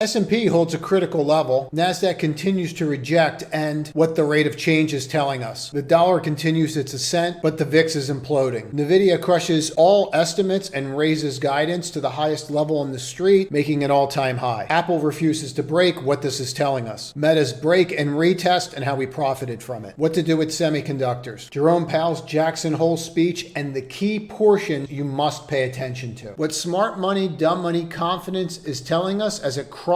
S&P holds a critical level. NASDAQ continues to reject and what the rate of change is telling us. The dollar continues its ascent, but the VIX is imploding. NVDA crushes all estimates and raises guidance to the highest level on the street, making an all-time high. Apple refuses to break what this is telling us. Meta's break and retest and how we profited from it. What to do with semiconductors. Jerome Powell's Jackson Hole speech and the key portion you must pay attention to. What smart money, dumb money confidence is telling us as it crosses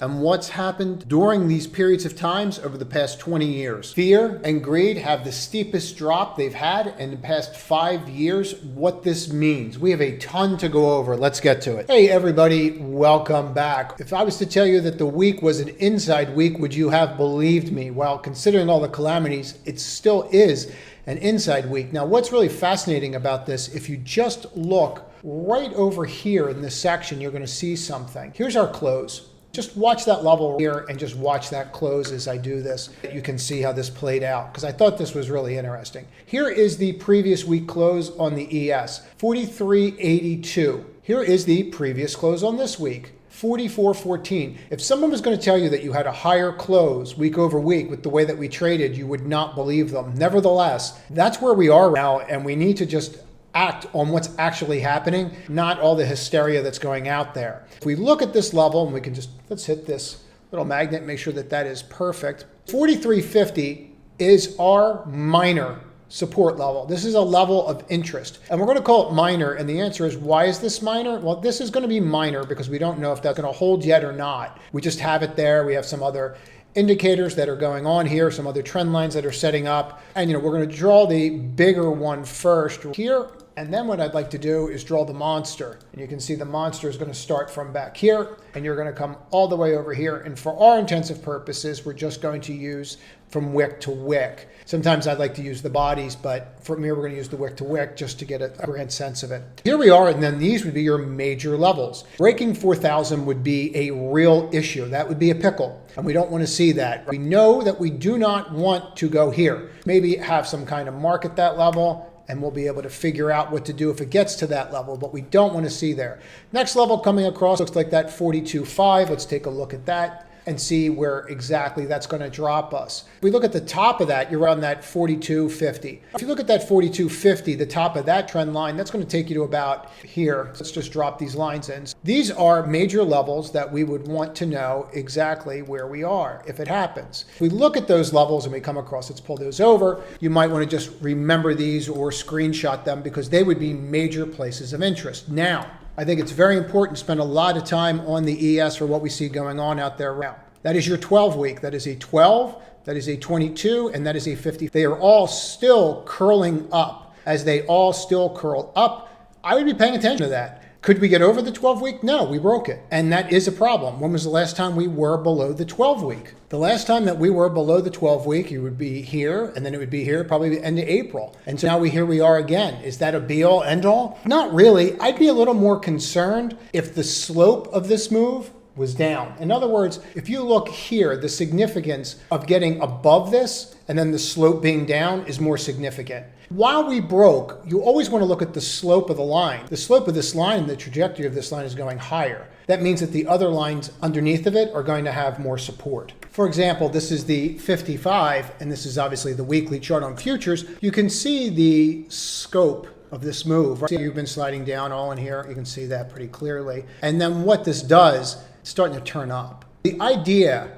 and what's happened during these periods of times over the past 20 years. Fear and greed have the steepest drop they've had in the past 5 years. What this means. We have a ton to go over. Let's get to it. Hey everybody, welcome back. If I was to tell you that the week was an inside week, would you have believed me? Well, considering all the calamities, it still is an inside week. Now, what's really fascinating about this, if you just look right over here in this section, you're going to see something. Here's our close. Just watch that level here and just watch that close as I do this. You can see how this played out because I thought this was really interesting. Here is the previous week close on the ES, 43.82. Here is the previous close on this week, 44.14. If someone was going to tell you that you had a higher close week over week with the way that we traded, you would not believe them. Nevertheless, that's where we are now, and we need to just act on what's actually happening, not all the hysteria that's going out there. If we look at this level, and we can just, let's hit this little magnet, make sure that that is perfect. 43.50 is our minor support level. This is a level of interest, and we're going to call it minor. And the answer is, why is this minor? Well, this is going to be minor because we don't know if that's going to hold yet or not. We just have it there. We have some other indicators that are going on here, some other trend lines that are setting up. And we're going to draw the bigger one first here. And then what I'd like to do is draw the monster. And you can see the monster is going to start from back here, and you're going to come all the way over here. And for our intensive purposes, we're just going to use from wick to wick. Sometimes I'd like to use the bodies, but for me, we're going to use the wick to wick just to get a grand sense of it. Here we are, and then these would be your major levels. Breaking 4,000 would be a real issue. That would be a pickle, and we don't want to see that. We know that we do not want to go here. Maybe have some kind of mark at that level, and we'll be able to figure out what to do if it gets to that level, but we don't want to see there. Next level coming across looks like that 42.5. Let's take a look at that and see where exactly that's going to drop us. If we look at the top of that, you're around that 42.50. If you look at that 42.50, the top of that trend line, that's going to take you to about here. Let's just drop these lines in. These are major levels that we would want to know exactly where we are if it happens. If we look at those levels and we come across, let's pull those over. You might want to just remember these or screenshot them because they would be major places of interest. Now, I think it's very important to spend a lot of time on the ES for what we see going on out there around. That is your 12 week. That is a 12, that is a 22, and that is a 50. They are all still curling up. As they all still curl up, I would be paying attention to that. Could we get over the 12 week? No, we broke it. And that is a problem. When was the last time we were below the 12 week? The last time that we were below the 12 week, you would be here, and then it would be here probably the end of April. And so now here we are again. Is that a be all end all? Not really. I'd be a little more concerned if the slope of this move was down. In other words, if you look here, the significance of getting above this and then the slope being down is more significant. While we broke, you always want to look at the slope of the line. The slope of this line and the trajectory of this line is going higher. That means that the other lines underneath of it are going to have more support. For example, this is the 55, and this is obviously the weekly chart on futures. You can see the scope of this move. Right? You've been sliding down all in here. You can see that pretty clearly. And then what this does, it's starting to turn up. The idea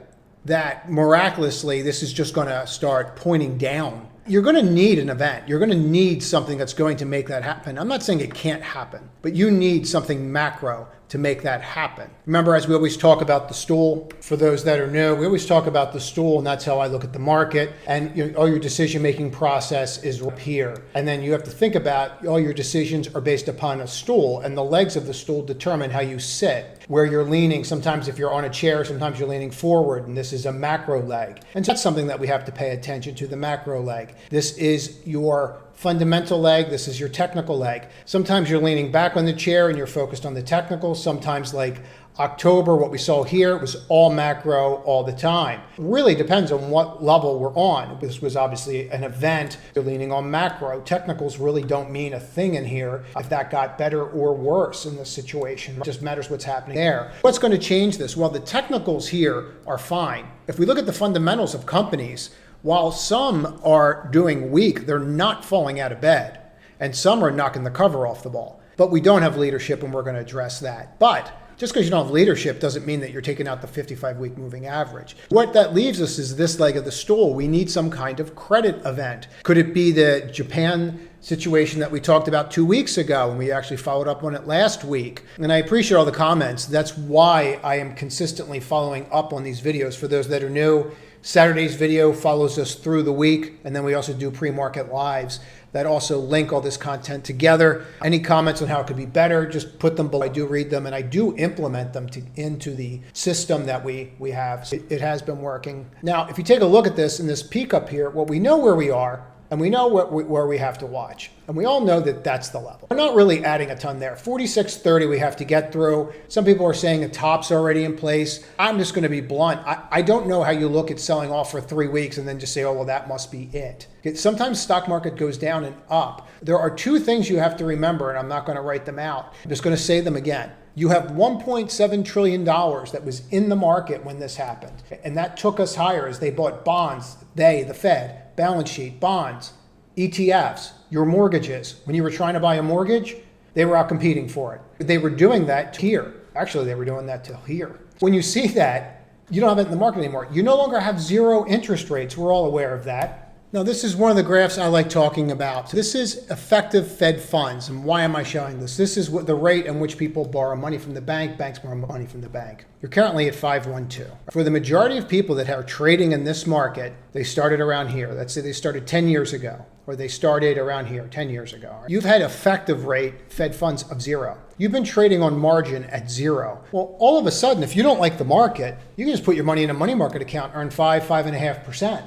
that miraculously this is just going to start pointing down, you're going to need an event. You're going to need something that's going to make that happen. I'm not saying it can't happen, but you need something macro to make that happen. Remember, as we always talk about the stool, for those that are new, we always talk about the stool, and that's how I look at the market. And all your decision-making process is up here. And then you have to think about all your decisions are based upon a stool, and the legs of the stool determine how you sit, where you're leaning. Sometimes if you're on a chair, sometimes you're leaning forward, and this is a macro leg. And so that's something that we have to pay attention to, the macro leg. This is your fundamental leg. This is your technical leg. Sometimes you're leaning back on the chair and you're focused on the technical. Sometimes, like October, what we saw here was all macro all the time. It really depends on what level we're on. This was obviously an event. You're leaning on macro. Technicals really don't mean a thing in here if that got better or worse in this situation. It just matters what's happening there. What's going to change this? Well, the technicals here are fine. If we look at the fundamentals of companies, while some are doing weak, they're not falling out of bed. And some are knocking the cover off the ball. But we don't have leadership, and we're going to address that. But just because you don't have leadership doesn't mean that you're taking out the 55-week moving average. What that leaves us is this leg of the stool. We need some kind of credit event. Could it be the Japan situation that we talked about 2 weeks ago, and we actually followed up on it last week? And I appreciate all the comments. That's why I am consistently following up on these videos. For those that are new, Saturday's video follows us through the week, and then we also do pre-market lives that also link all this content together. Any comments on how it could be better, just put them below. I do read them, and I do implement them into the system that we have. It has been working. Now, if you take a look at this in this peak up here, well, we know where we are, and we know where we have to watch. And we all know that that's the level. We're not really adding a ton there. 46.30 we have to get through. Some people are saying the top's already in place. I'm just going to be blunt. I don't know how you look at selling off for 3 weeks and then just say, oh, well, that must be it. Sometimes stock market goes down and up. There are two things you have to remember, and I'm not going to write them out. I'm just going to say them again. You have $1.7 trillion that was in the market when this happened. And that took us higher as they bought bonds, the Fed, balance sheet, bonds, ETFs, your mortgages. When you were trying to buy a mortgage, they were out competing for it. They were doing that here. Actually, they were doing that till here. When you see that, you don't have it in the market anymore. You no longer have zero interest rates. We're all aware of that. Now, this is one of the graphs I like talking about. This is effective Fed funds. And why am I showing this? This is what the rate in which people borrow money from the bank. Banks borrow money from the bank. You're currently at 5.12. For the majority of people that are trading in this market, they started around here. Let's say they started 10 years ago, or they started around here 10 years ago. You've had effective rate Fed funds of zero. You've been trading on margin at zero. Well, all of a sudden, if you don't like the market, you can just put your money in a money market account, earn 5.5%.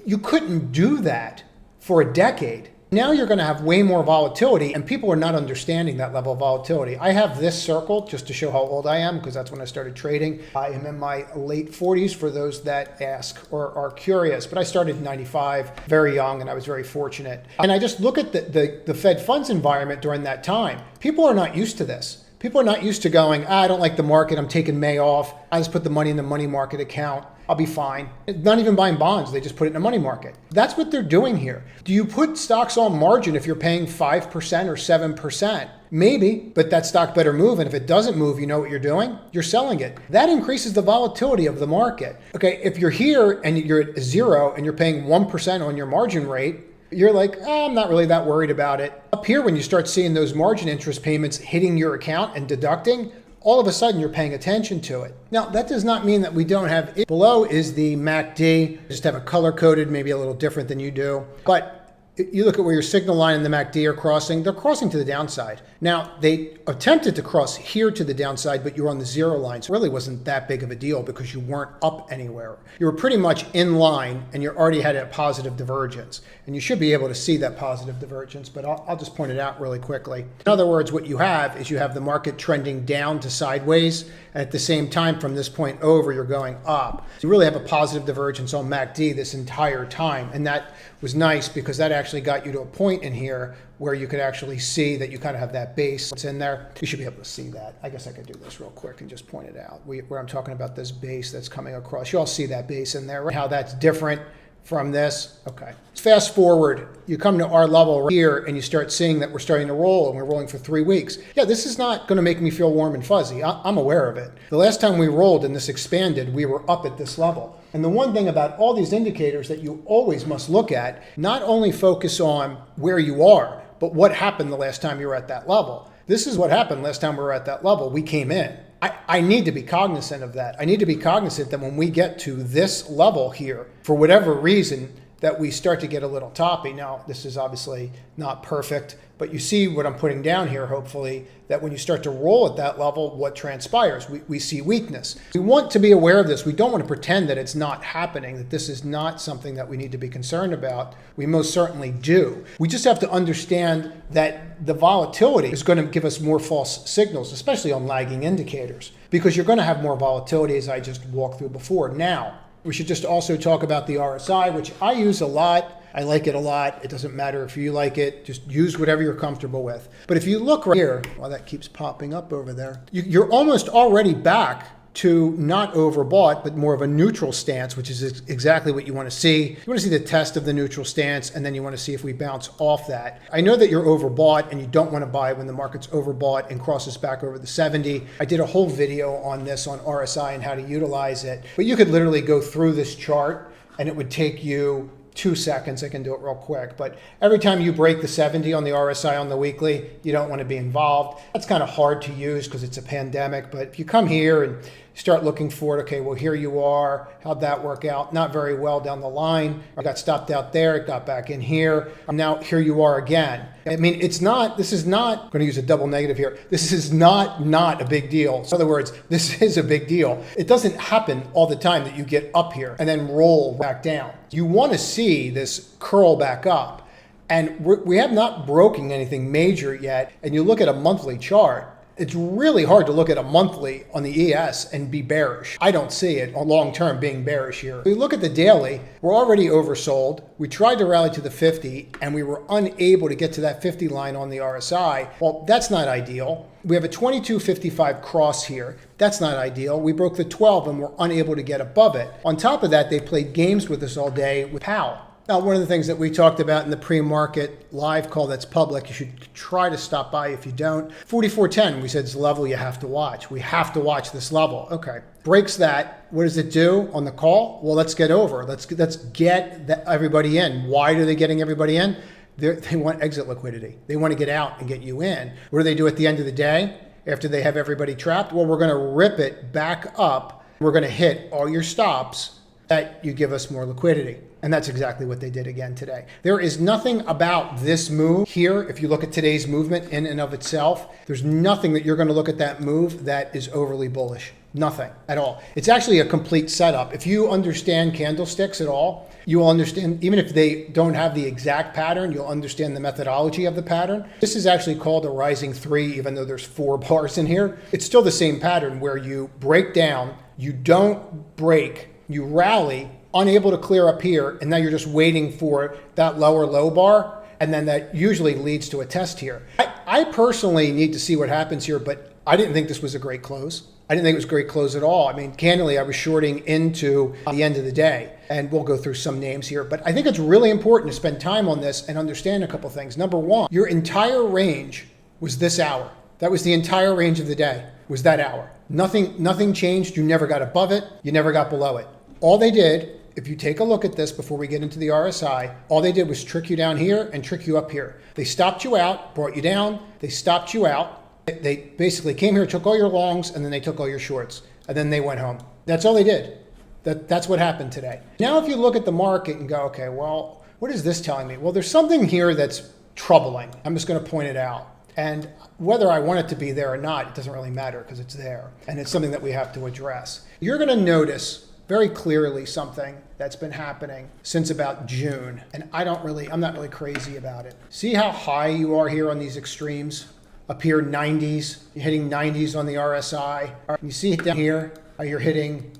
You couldn't do that for a decade. Now you're going to have way more volatility, and people are not understanding that level of volatility. I have this circle just to show how old I am, because that's when I started trading. I am in my late 40s for those that ask or are curious, but I started in 95, very young, and I was very fortunate. And I just look at the Fed funds environment during that time. People are not used to this. People are not used to going, I don't like the market, I'm taking May off. I just put the money in the money market account. I'll be fine. Not even buying bonds, they just put it in a money market. That's what they're doing here. Do you put stocks on margin if you're paying 5% or 7%? Maybe, but that stock better move. And if it doesn't move, you know what you're doing? You're selling it. That increases the volatility of the market. Okay, if you're here and you're at zero and you're paying 1% on your margin rate, you're like, I'm not really that worried about it. Up here, when you start seeing those margin interest payments hitting your account and deducting, all of a sudden you're paying attention to it. Now, that does not mean that we don't have it. Below is the MACD. Just have it color coded, maybe a little different than you do. But you look at where your signal line and the MACD are crossing, they're crossing to the downside. Now, they attempted to cross here to the downside, but you were on the zero line. So it really wasn't that big of a deal because you weren't up anywhere. You were pretty much in line and you already had a positive divergence. And you should be able to see that positive divergence, but I'll just point it out really quickly. In other words, what you have is you have the market trending down to sideways. And at the same time, from this point over, you're going up. So you really have a positive divergence on MACD this entire time. And that was nice because that actually got you to a point in here where you could actually see that you kind of have that base that's in there. You should be able to see that. I guess I could do this real quick and just point it out where I'm talking about this base that's coming across. You all see that base in there, right? How that's different from this. Okay. Fast forward, you come to our level right here and you start seeing that we're starting to roll and we're rolling for 3 weeks. Yeah, this is not going to make me feel warm and fuzzy. I'm aware of it. The last time we rolled and this expanded, we were up at this level. And the one thing about all these indicators that you always must look at, not only focus on where you are, but what happened the last time you were at that level. This is what happened last time we were at that level. We came in. I need to be cognizant of that. I need to be cognizant that when we get to this level here, for whatever reason, that we start to get a little toppy. Now, this is obviously not perfect, but you see what I'm putting down here, hopefully, that when you start to roll at that level, what transpires? We see weakness. We want to be aware of this. We don't want to pretend that it's not happening, that this is not something that we need to be concerned about. We most certainly do. We just have to understand that the volatility is going to give us more false signals, especially on lagging indicators, because you're going to have more volatility, as I just walked through before. Now, we should just also talk about the RSI, which I use a lot. I like it a lot. It doesn't matter if you like it. Just use whatever you're comfortable with. But if you look right here, well, that keeps popping up over there. You're almost already back to not overbought, but more of a neutral stance, which is exactly what you want to see. You want to see the test of the neutral stance, and then you want to see if we bounce off that. I know that you're overbought and you don't want to buy when the market's overbought and crosses back over the 70. I did a whole video on this on RSI and how to utilize it, but you could literally go through this chart and it would take you 2 seconds. I can do it real quick, but every time you break the 70 on the RSI on the weekly, you don't want to be involved. That's kind of hard to use because it's a pandemic, but if you come here and start looking for it, okay, well, here you are. How'd that work out? Not very well down the line. I got stopped out there, it got back in here. Now here you are again. I mean, this is not, I'm going to use a double negative here. This is not a big deal. In other words, this is a big deal. It doesn't happen all the time that you get up here and then roll back down. You want to see this curl back up. And we have not broken anything major yet. And you look at a monthly chart, it's really hard to look at a monthly on the ES and be bearish. I don't see it on long term being bearish here. If we look at the daily, we're already oversold. We tried to rally to the 50 and we were unable to get to that 50 line on the RSI. Well, that's not ideal. We have a 22.55 cross here. That's not ideal. We broke the 12 and we're unable to get above it. On top of that, they played games with us all day with Powell. Now, one of the things that we talked about in the pre-market live call that's public, you should try to stop by if you don't. 44.10, we said it's a level you have to watch. We have to watch this level. Okay, breaks that. What does it do on the call? Well, let's get over. Let's get everybody in. Why are they getting everybody in? They want exit liquidity. They want to get out and get you in. What do they do at the end of the day after they have everybody trapped? Well, we're going to rip it back up. We're going to hit all your stops that you give us more liquidity. And that's exactly what they did again today. There is nothing about this move here. If you look at today's movement in and of itself, there's nothing that you're going to look at that move that is overly bullish. Nothing at all. It's actually a complete setup. If you understand candlesticks at all, you will understand, even if they don't have the exact pattern, you'll understand the methodology of the pattern. This is actually called a rising 3, even though there's 4 bars in here. It's still the same pattern where you break down, you don't break, you rally, unable to clear up here, and now you're just waiting for that lower low bar, and then that usually leads to a test here. I personally need to see what happens here, but I didn't think this was a great close. I didn't think it was a great close at all. I mean, candidly, I was shorting into the end of the day, and we'll go through some names here, but I think it's really important to spend time on this and understand a couple things. Number one, your entire range was this hour. That was the entire range of the day, was that hour. Nothing changed. You never got above it. You never got below it. All they did, if you take a look at this before we get into the RSI, all they did was trick you down here and trick you up here. They stopped you out, brought you down, they stopped you out. They basically came here, took all your longs, and then they took all your shorts, and then they went home. That's all they did. That's what happened today. Now, if you look at the market and go, okay, well, what is this telling me? Well, there's something here that's troubling. I'm just going to point it out. And whether I want it to be there or not, it doesn't really matter because it's there. And it's something that we have to address. You're going to notice very clearly something that's been happening since about June. And I'm not really crazy about it. See how high you are here on these extremes? Up here, 90s, you're hitting 90s on the RSI. You see it down here, how you're hitting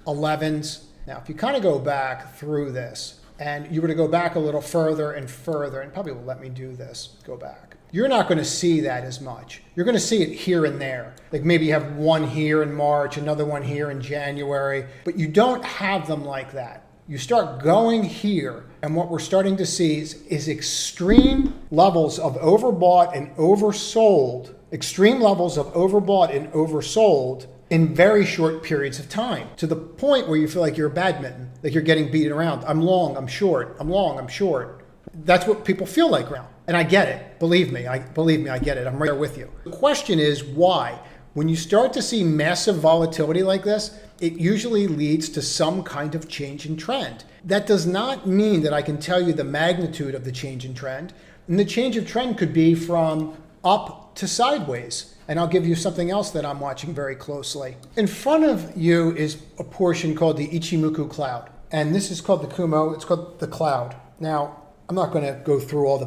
11s. Now, if you kind of go back through this, and you were to go back a little further and further, and probably will let me do this, go back. You're not going to see that as much. You're going to see it here and there. Like maybe you have one here in March, another one here in January, but you don't have them like that. You start going here, and what we're starting to see is extreme levels of overbought and oversold, extreme levels of overbought and oversold in very short periods of time, to the point where you feel like you're a badminton, like you're getting beaten around. I'm long, I'm short, I'm long, I'm short. That's what people feel like now. And I get it. Believe me, I get it. I'm right there with you. The question is why? When you start to see massive volatility like this, it usually leads to some kind of change in trend. That does not mean that I can tell you the magnitude of the change in trend. And the change of trend could be from up to sideways. And I'll give you something else that I'm watching very closely. In front of you is a portion called the Ichimoku cloud. And this is called the Kumo, it's called the cloud. Now, I'm not going to go through all the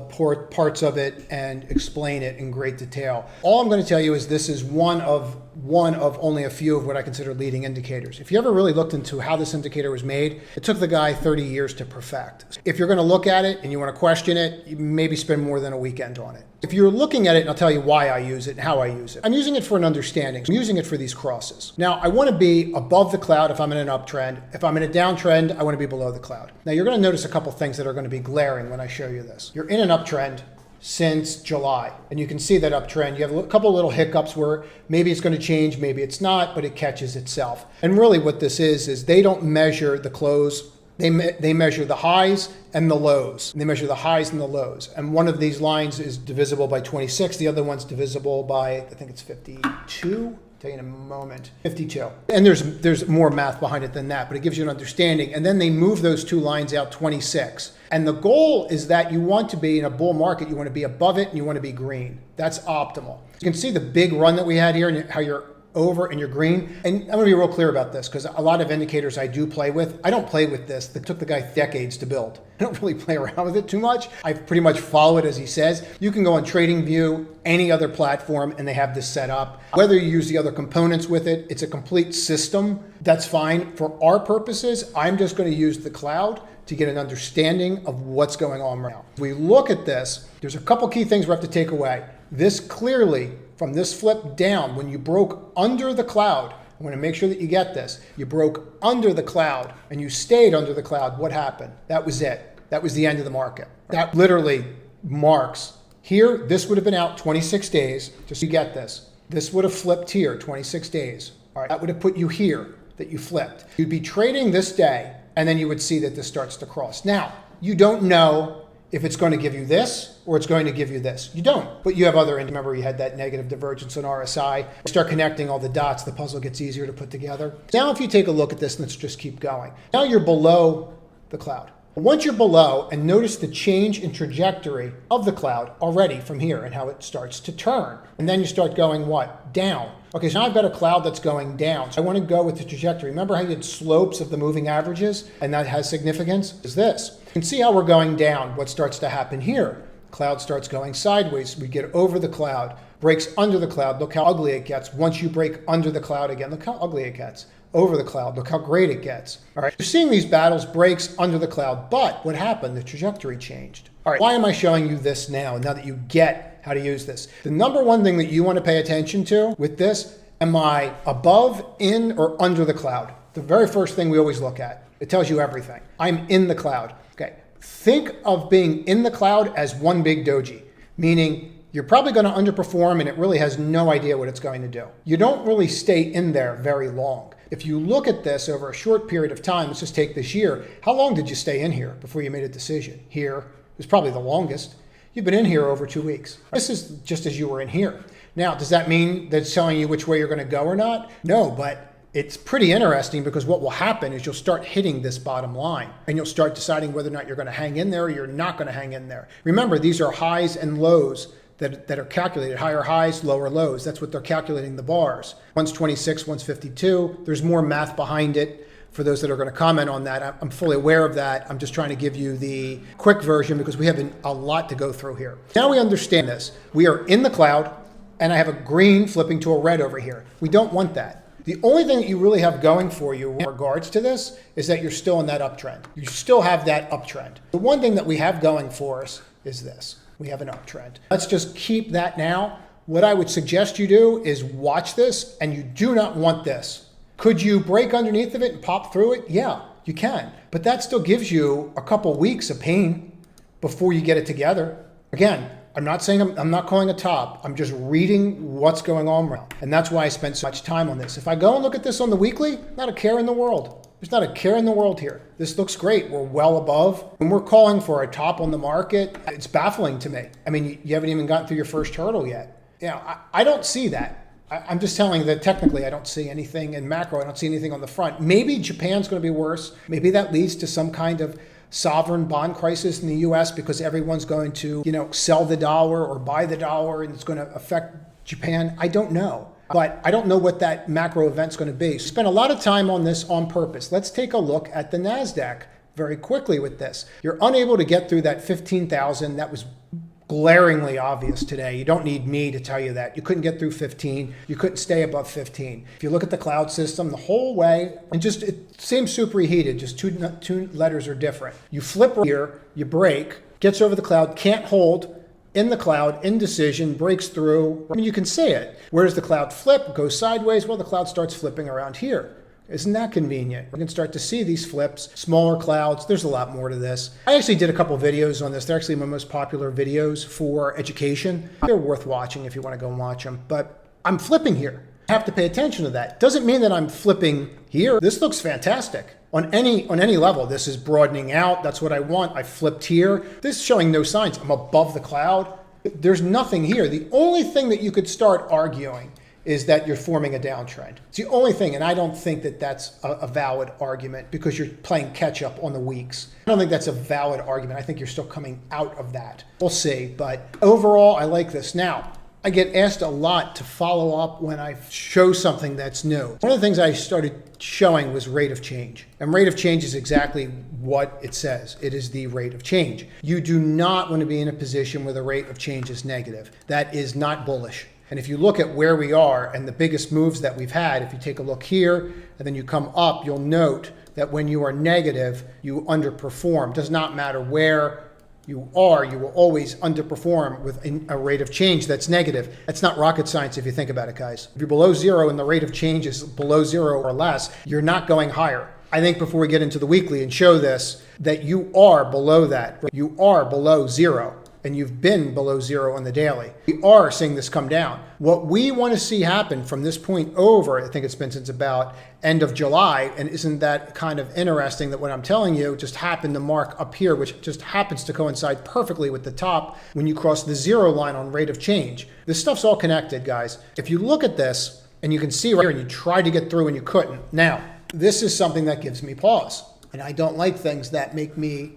parts of it and explain it in great detail. All I'm going to tell you is this is one of only a few of what I consider leading indicators. If you ever really looked into how this indicator was made, it took the guy 30 years to perfect. If you're going to look at it and you want to question it, you maybe spend more than a weekend on it. If you're looking at it, and I'll tell you why I use it and how I use it. I'm using it for an understanding. I'm using it for these crosses. Now, I want to be above the cloud if I'm in an uptrend. If I'm in a downtrend, I want to be below the cloud. Now, you're going to notice a couple things that are going to be glaring when I show you this. You're in an uptrend since July, and you can see that uptrend. You have a couple little hiccups where maybe it's going to change, maybe it's not, but it catches itself. And really what this is they don't measure the close. They measure the highs and the lows. They measure the highs and the lows. And one of these lines is divisible by 26. The other one's divisible by, I think it's 52. I'll tell you in a moment. 52. And there's more math behind it than that, but it gives you an understanding. And then they move those two lines out 26. And the goal is that you want to be in a bull market, you want to be above it and you want to be green. That's optimal. You can see the big run that we had here and how you're over and you're green. And I'm going to be real clear about this because a lot of indicators I do play with, I don't play with this. It took the guy decades to build. I don't really play around with it too much. I pretty much follow it as he says. You can go on TradingView, any other platform, and they have this set up. Whether you use the other components with it, it's a complete system. That's fine. For our purposes, I'm just going to use the cloud to get an understanding of what's going on right now. If we look at this, there's a couple key things we have to take away. This clearly, from this flip down, when you broke under the cloud, I want to make sure that you get this. You broke under the cloud and you stayed under the cloud. What happened? That was it. That was the end of the market. That literally marks here. This would have been out 26 days. Just so you get this. This would have flipped here 26 days. All right. That would have put you here that you flipped. You'd be trading this day and then you would see that this starts to cross. Now, you don't know if it's going to give you this or it's going to give you this. You don't, but you have other, and remember you had that negative divergence on RSI. Start connecting all the dots, the puzzle gets easier to put together. Now if you take a look at this, let's just keep going. Now you're below the cloud. Once you're below, and notice the change in trajectory of the cloud already from here and how it starts to turn. And then you start going what? Down. Okay, so now I've got a cloud that's going down. So I want to go with the trajectory. Remember how you had slopes of the moving averages? And that has significance? Is this. You can see how we're going down. What starts to happen here? Cloud starts going sideways. We get over the cloud, breaks under the cloud. Look how ugly it gets. Once you break under the cloud again, look how ugly it gets. Over the cloud, look how great it gets. All right, you're seeing these battles, breaks under the cloud, but what happened? The trajectory changed. All right, why am I showing you this now that you get how to use this? The number one thing that you want to pay attention to with this, am I above, in, or under the cloud? The very first thing we always look at. It tells you everything. I'm in the cloud. Okay, think of being in the cloud as one big doji, meaning you're probably going to underperform and it really has no idea what it's going to do. You don't really stay in there very long. If you look at this over a short period of time, let's just take this year, how long did you stay in here before you made a decision? Here is probably the longest. You've been in here over 2 weeks. This is just as you were in here. Now, does that mean that it's telling you which way you're going to go or not? No, but it's pretty interesting because what will happen is you'll start hitting this bottom line and you'll start deciding whether or not you're going to hang in there or you're not going to hang in there. Remember, these are highs and lows that are calculated, higher highs, lower lows. That's what they're calculating the bars. One's 26, one's 52. There's more math behind it for those that are going to comment on that. I'm fully aware of that. I'm just trying to give you the quick version because we have a lot to go through here. Now we understand this. We are in the cloud and I have a green flipping to a red over here. We don't want that. The only thing that you really have going for you in regards to this is that you're still in that uptrend. You still have that uptrend. The one thing that we have going for us is this. We have an uptrend. Let's just keep that now. What I would suggest you do is watch this, and you do not want this. Could you break underneath of it and pop through it? Yeah, you can. But that still gives you a couple weeks of pain before you get it together. Again, I'm not saying I'm not calling a top. I'm just reading what's going on around. And that's why I spent so much time on this. If I go and look at this on the weekly, not a care in the world. There's not a care in the world here. This looks great. We're well above. When we're calling for a top on the market, it's baffling to me. I mean, you haven't even gotten through your first hurdle yet. You know, I don't see that. I'm just telling you that technically I don't see anything in macro. I don't see anything on the front. Maybe Japan's going to be worse. Maybe that leads to some kind of sovereign bond crisis in the US because everyone's going to, sell the dollar or buy the dollar, and it's going to affect Japan. I don't know. But I don't know what that macro event's going to be. So spend a lot of time on this on purpose. Let's take a look at the NASDAQ very quickly with this. You're unable to get through that 15,000. That was glaringly obvious today. You don't need me to tell you that. You couldn't get through 15. You couldn't stay above 15. If you look at the cloud system the whole way, and just it seems superheated, just two letters are different. You flip here, you break, gets over the cloud, can't hold, in the cloud, indecision, breaks through. I mean, you can see it. Where does the cloud flip? Goes sideways. Well, the cloud starts flipping around here. Isn't that convenient? We can start to see these flips, smaller clouds. There's a lot more to this. I actually did a couple videos on this. They're actually my most popular videos for education. They're worth watching if you want to go and watch them. But I'm flipping here. I have to pay attention to that. Doesn't mean that I'm flipping here. This looks fantastic. On any level, this is broadening out. That's what I want. I flipped here. This is showing no signs. I'm above the cloud. There's nothing here. The only thing that you could start arguing is that you're forming a downtrend. It's the only thing, and I don't think that that's a valid argument because you're playing catch up on the weeks. I don't think that's a valid argument. I think you're still coming out of that. We'll see, but overall, I like this. Now, I get asked a lot to follow up when I show something that's new. One of the things I started showing was rate of change. And rate of change is exactly what it says. It is the rate of change. You do not want to be in a position where the rate of change is negative. That is not bullish. And if you look at where we are and the biggest moves that we've had, if you take a look here and then you come up, you'll note that when you are negative, you underperform. Does not matter where you are, you will always underperform with a rate of change that's negative. That's not rocket science if you think about it, guys. If you're below zero and the rate of change is below zero or less, you're not going higher. I think before we get into the weekly and show this, that you are below that. You are below zero. And you've been below zero on the daily. We are seeing this come down. What we want to see happen from this point over, I think it's been since about end of July, and isn't that kind of interesting that what I'm telling you just happened to mark up here, which just happens to coincide perfectly with the top when you cross the zero line on rate of change. This stuff's all connected, guys. If you look at this, and you can see right here, and you tried to get through and you couldn't. Now, this is something that gives me pause. And I don't like things that make me,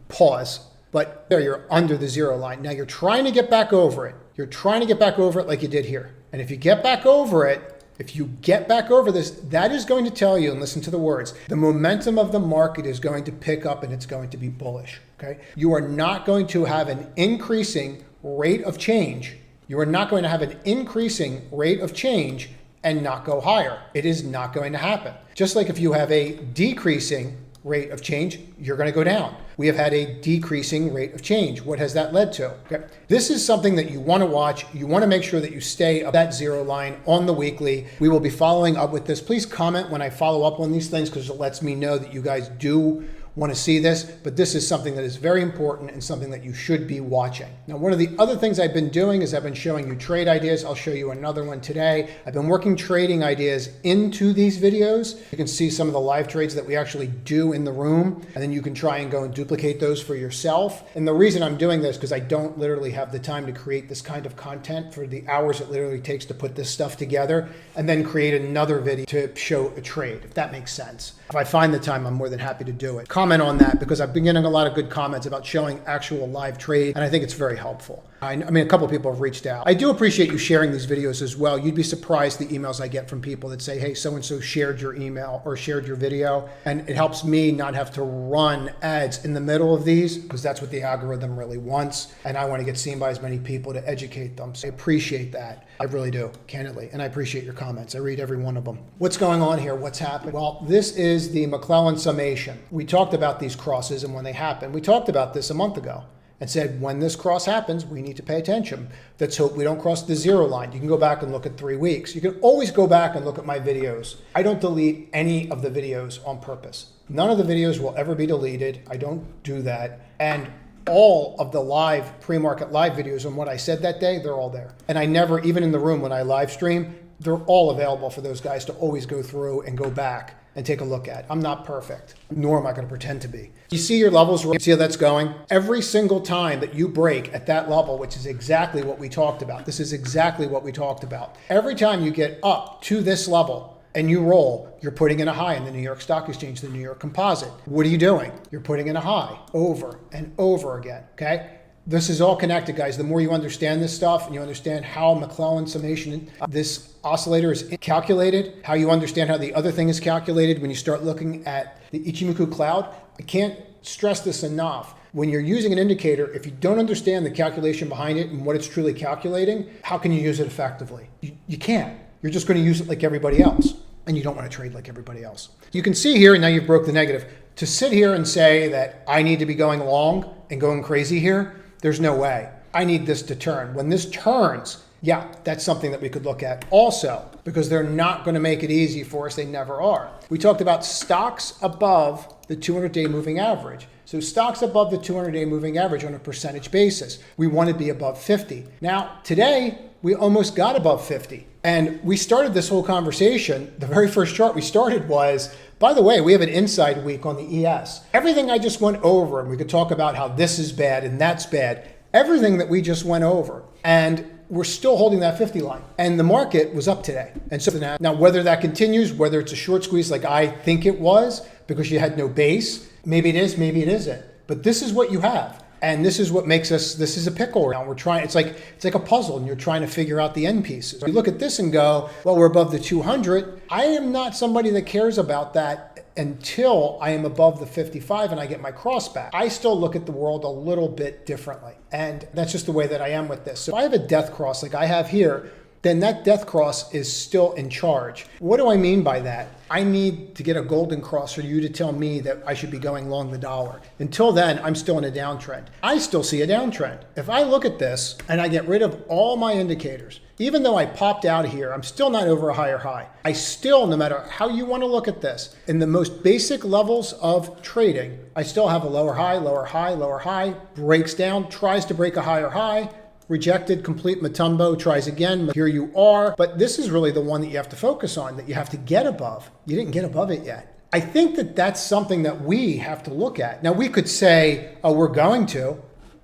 pause. But there, you're under the zero line. Now you're trying to get back over it. You're trying to get back over it like you did here. And if you get back over it, if you get back over this, that is going to tell you, and listen to the words, the momentum of the market is going to pick up and it's going to be bullish, okay? You are not going to have an increasing rate of change. You are not going to have an increasing rate of change and not go higher. It is not going to happen. Just like if you have a decreasing rate of change, you're going to go down. We have had a decreasing rate of change. What has that led to? Okay. This is something that you want to watch. You want to make sure that you stay at that zero line on the weekly. We will be following up with this. Please comment when I follow up on these things because it lets me know that you guys do want to see this, but this is something that is very important and something that you should be watching. Now, one of the other things I've been doing is I've been showing you trade ideas. I'll show you another one today. I've been working trading ideas into these videos. You can see some of the live trades that we actually do in the room, and then you can try and go and duplicate those for yourself. And the reason I'm doing this because I don't literally have the time to create this kind of content for the hours it literally takes to put this stuff together and then create another video to show a trade, if that makes sense. If I find the time, I'm more than happy to do it. Comment on that because I've been getting a lot of good comments about showing actual live trade, and I think it's very helpful. I mean, a couple of people have reached out. I do appreciate you sharing these videos as well. You'd be surprised the emails I get from people that say, hey, so-and-so shared your email or shared your video, and it helps me not have to run ads in the middle of these because that's what the algorithm really wants, and I want to get seen by as many people to educate them. So I appreciate that. I really do, candidly, and I appreciate your comments. I read every one of them. What's going on here? What's happening? Well, this is the McClellan summation. We talked about these crosses and when they happen. We talked about this a month ago and said, when this cross happens, we need to pay attention. Let's hope we don't cross the zero line. You can go back and look at 3 weeks. You can always go back and look at my videos. I don't delete any of the videos on purpose. None of the videos will ever be deleted. I don't do that. And all of the live pre-market live videos on what I said that day, they're all there. And I never, even in the room when I live stream, they're all available for those guys to always go through and go back and take a look at. I'm not perfect, nor am I going to pretend to be. You see your levels, see how that's going? Every single time that you break at that level, which is exactly what we talked about. This is exactly what we talked about. Every time you get up to this level and you roll, you're putting in a high in the New York Stock Exchange, the New York Composite. What are you doing? You're putting in a high over and over again, okay? This is all connected, guys. The more you understand this stuff and you understand how McClellan summation, this oscillator is calculated, how you understand how the other thing is calculated when you start looking at the Ichimoku cloud, I can't stress this enough. When you're using an indicator, if you don't understand the calculation behind it and what it's truly calculating, how can you use it effectively? You can't. You're just going to use it like everybody else, and you don't want to trade like everybody else. You can see here, and now you've broke the negative. To sit here and say that I need to be going long and going crazy here, there's no way. I need this to turn. When this turns, yeah, that's something that we could look at also, because they're not going to make it easy for us. They never are. We talked about stocks above the 200-day moving average. So stocks above the 200-day moving average on a percentage basis. We want to be above 50. Now, today, we almost got above 50. And we started this whole conversation. The very first chart we started was, by the way, we have an inside week on the ES. Everything I just went over, and we could talk about how this is bad and that's bad, everything that we just went over. And we're still holding that 50 line. And the market was up today. And so now whether that continues, whether it's a short squeeze like I think it was, because you had no base, maybe it is, maybe it isn't. But this is what you have. And this is what makes us, this is a pickle now. We're trying, it's like a puzzle and you're trying to figure out the end pieces. You look at this and go, well, we're above the 200. I am not somebody that cares about that until I am above the 55 and I get my cross back. I still look at the world a little bit differently. And that's just the way that I am with this. So if I have a death cross like I have here, then that death cross is still in charge. What do I mean by that? I need to get a golden cross for you to tell me that I should be going long the dollar. Until then, I'm still in a downtrend. I still see a downtrend. If I look at this and I get rid of all my indicators, even though I popped out here, I'm still not over a higher high. I still, no matter how you want to look at this, in the most basic levels of trading, I still have a lower high, lower high, lower high, breaks down, tries to break a higher high, rejected, complete Matumbo, tries again. Here you are. But this is really the one that you have to focus on, that you have to get above. You didn't get above it yet. I think that that's something that we have to look at. Now, we could say, oh, we're going to.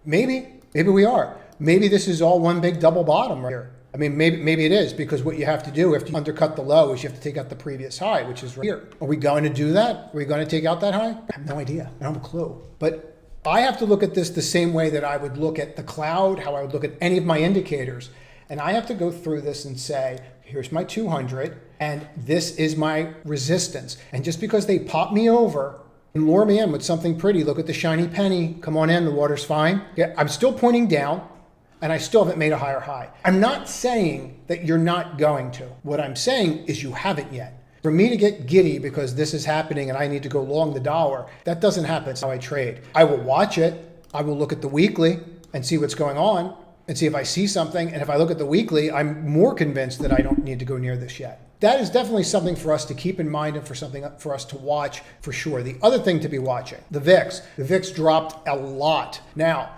Maybe we are. Maybe this is all one big double bottom right here. I mean, maybe it is, because what you have to do if you undercut the low is you have to take out the previous high, which is right here. Are we going to do that? Are we going to take out that high? I have no idea. I don't have a clue. But I have to look at this the same way that I would look at the cloud, how I would look at any of my indicators. And I have to go through this and say, here's my 200, and this is my resistance. And just because they pop me over and lure me in with something pretty, look at the shiny penny, come on in, the water's fine. Yeah, I'm still pointing down, and I still haven't made a higher high. I'm not saying that you're not going to. What I'm saying is you haven't yet. For me to get giddy because this is happening and I need to go long the dollar, that doesn't happen. It's how I trade. I will watch it. I will look at the weekly and see what's going on and see if I see something. And if I look at the weekly, I'm more convinced that I don't need to go near this yet. That is definitely something for us to keep in mind and for something for us to watch for sure. The other thing to be watching, the VIX. The VIX dropped a lot. Now,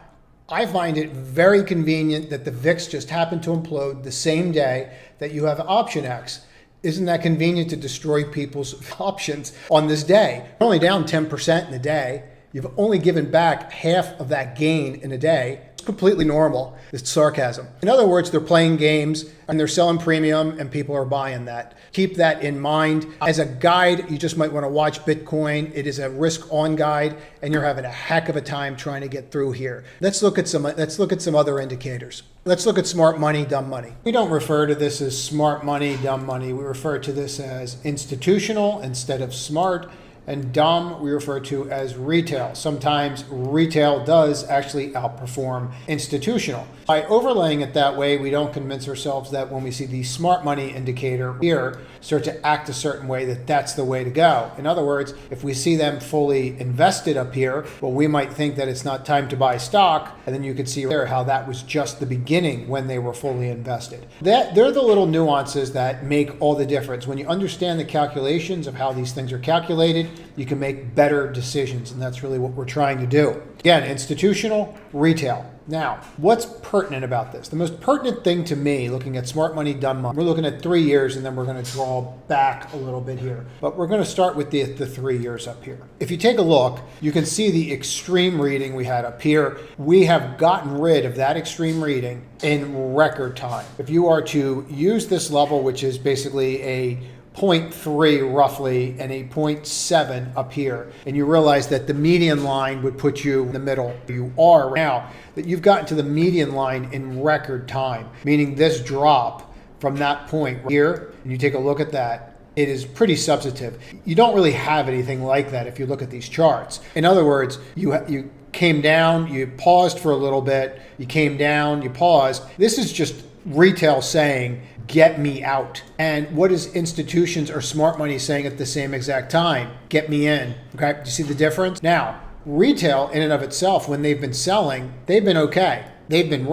I find it very convenient that the VIX just happened to implode the same day that you have Option X. Isn't that convenient to destroy people's options on this day? You're only down 10% in a day. You've only given back half of that gain in a day. It's completely normal. It's sarcasm. In other words, they're playing games and they're selling premium and people are buying that. Keep that in mind. As a guide, you just might want to watch Bitcoin. It is a risk-on guide and you're having a heck of a time trying to get through here. Let's look at some other indicators. Let's look at smart money, dumb money. We don't refer to this as smart money, dumb money. We refer to this as institutional instead of smart. And dumb, we refer to as retail. Sometimes retail does actually outperform institutional. By overlaying it that way, we don't convince ourselves that when we see the smart money indicator here start to act a certain way, that that's the way to go. In other words, if we see them fully invested up here, well, we might think that it's not time to buy stock. And then you can see there how that was just the beginning when they were fully invested. They're the little nuances that make all the difference. When you understand the calculations of how these things are calculated, you can make better decisions, and that's really what we're trying to do. Again, institutional, retail. Now, what's pertinent about this? The most pertinent thing to me, looking at smart money, dumb money, we're looking at 3 years, and then we're going to draw back a little bit here. But we're going to start with the 3 years up here. If you take a look, you can see the extreme reading we had up here. We have gotten rid of that extreme reading in record time. If you are to use this level, which is basically a 0.3 roughly and a 0.7 up here, and you realize that the median line would put you in the middle. You are right now, that you've gotten to the median line in record time, meaning this drop from that point right here, and you take a look at that, it is pretty substantive. You don't really have anything like that if you look at these charts. In other words, you came down, you paused for a little bit, you came down, you paused. This is just retail saying, get me out. And what is institutions or smart money saying at the same exact time? Get me in. Okay, do you see the difference? Now, retail in and of itself, when they've been selling, they've been okay.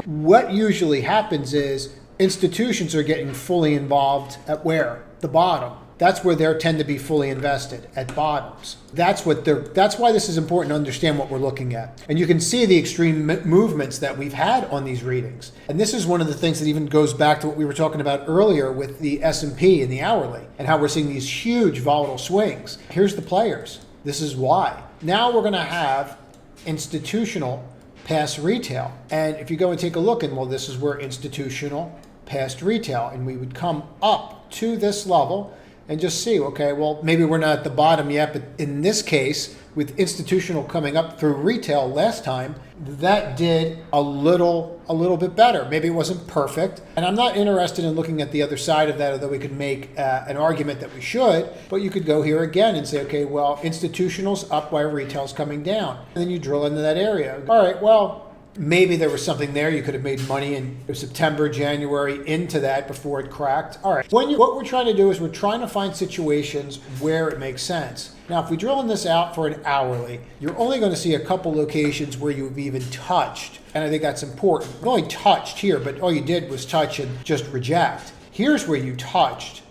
What usually happens is institutions are getting fully involved at where? The bottom. That's where they tend to be fully invested, at bottoms. That's why this is important to understand what we're looking at. And you can see the extreme movements that we've had on these readings. And this is one of the things that even goes back to what we were talking about earlier with the S&P and the hourly, and how we're seeing these huge volatile swings. Here's the players. This is why. Now we're going to have institutional past retail. And if you go and take a look, and well, this is where institutional past retail, and we would come up to this level and just see, okay, well, maybe we're not at the bottom yet, but in this case, with institutional coming up through retail last time, that did a little bit better. Maybe it wasn't perfect, and I'm not interested in looking at the other side of that, although we could make an argument that we should, but you could go here again and say, okay, well, institutional's up while retail's coming down, and then you drill into that area. All right, well, maybe there was something there. You could have made money in September, January into that before it cracked. All right. What we're trying to do is we're trying to find situations where it makes sense. Now, if we drill in this out for an hourly, you're only going to see a couple locations where you've even touched. And I think that's important. You only touched here, but all you did was touch and just reject. Here's where you touched.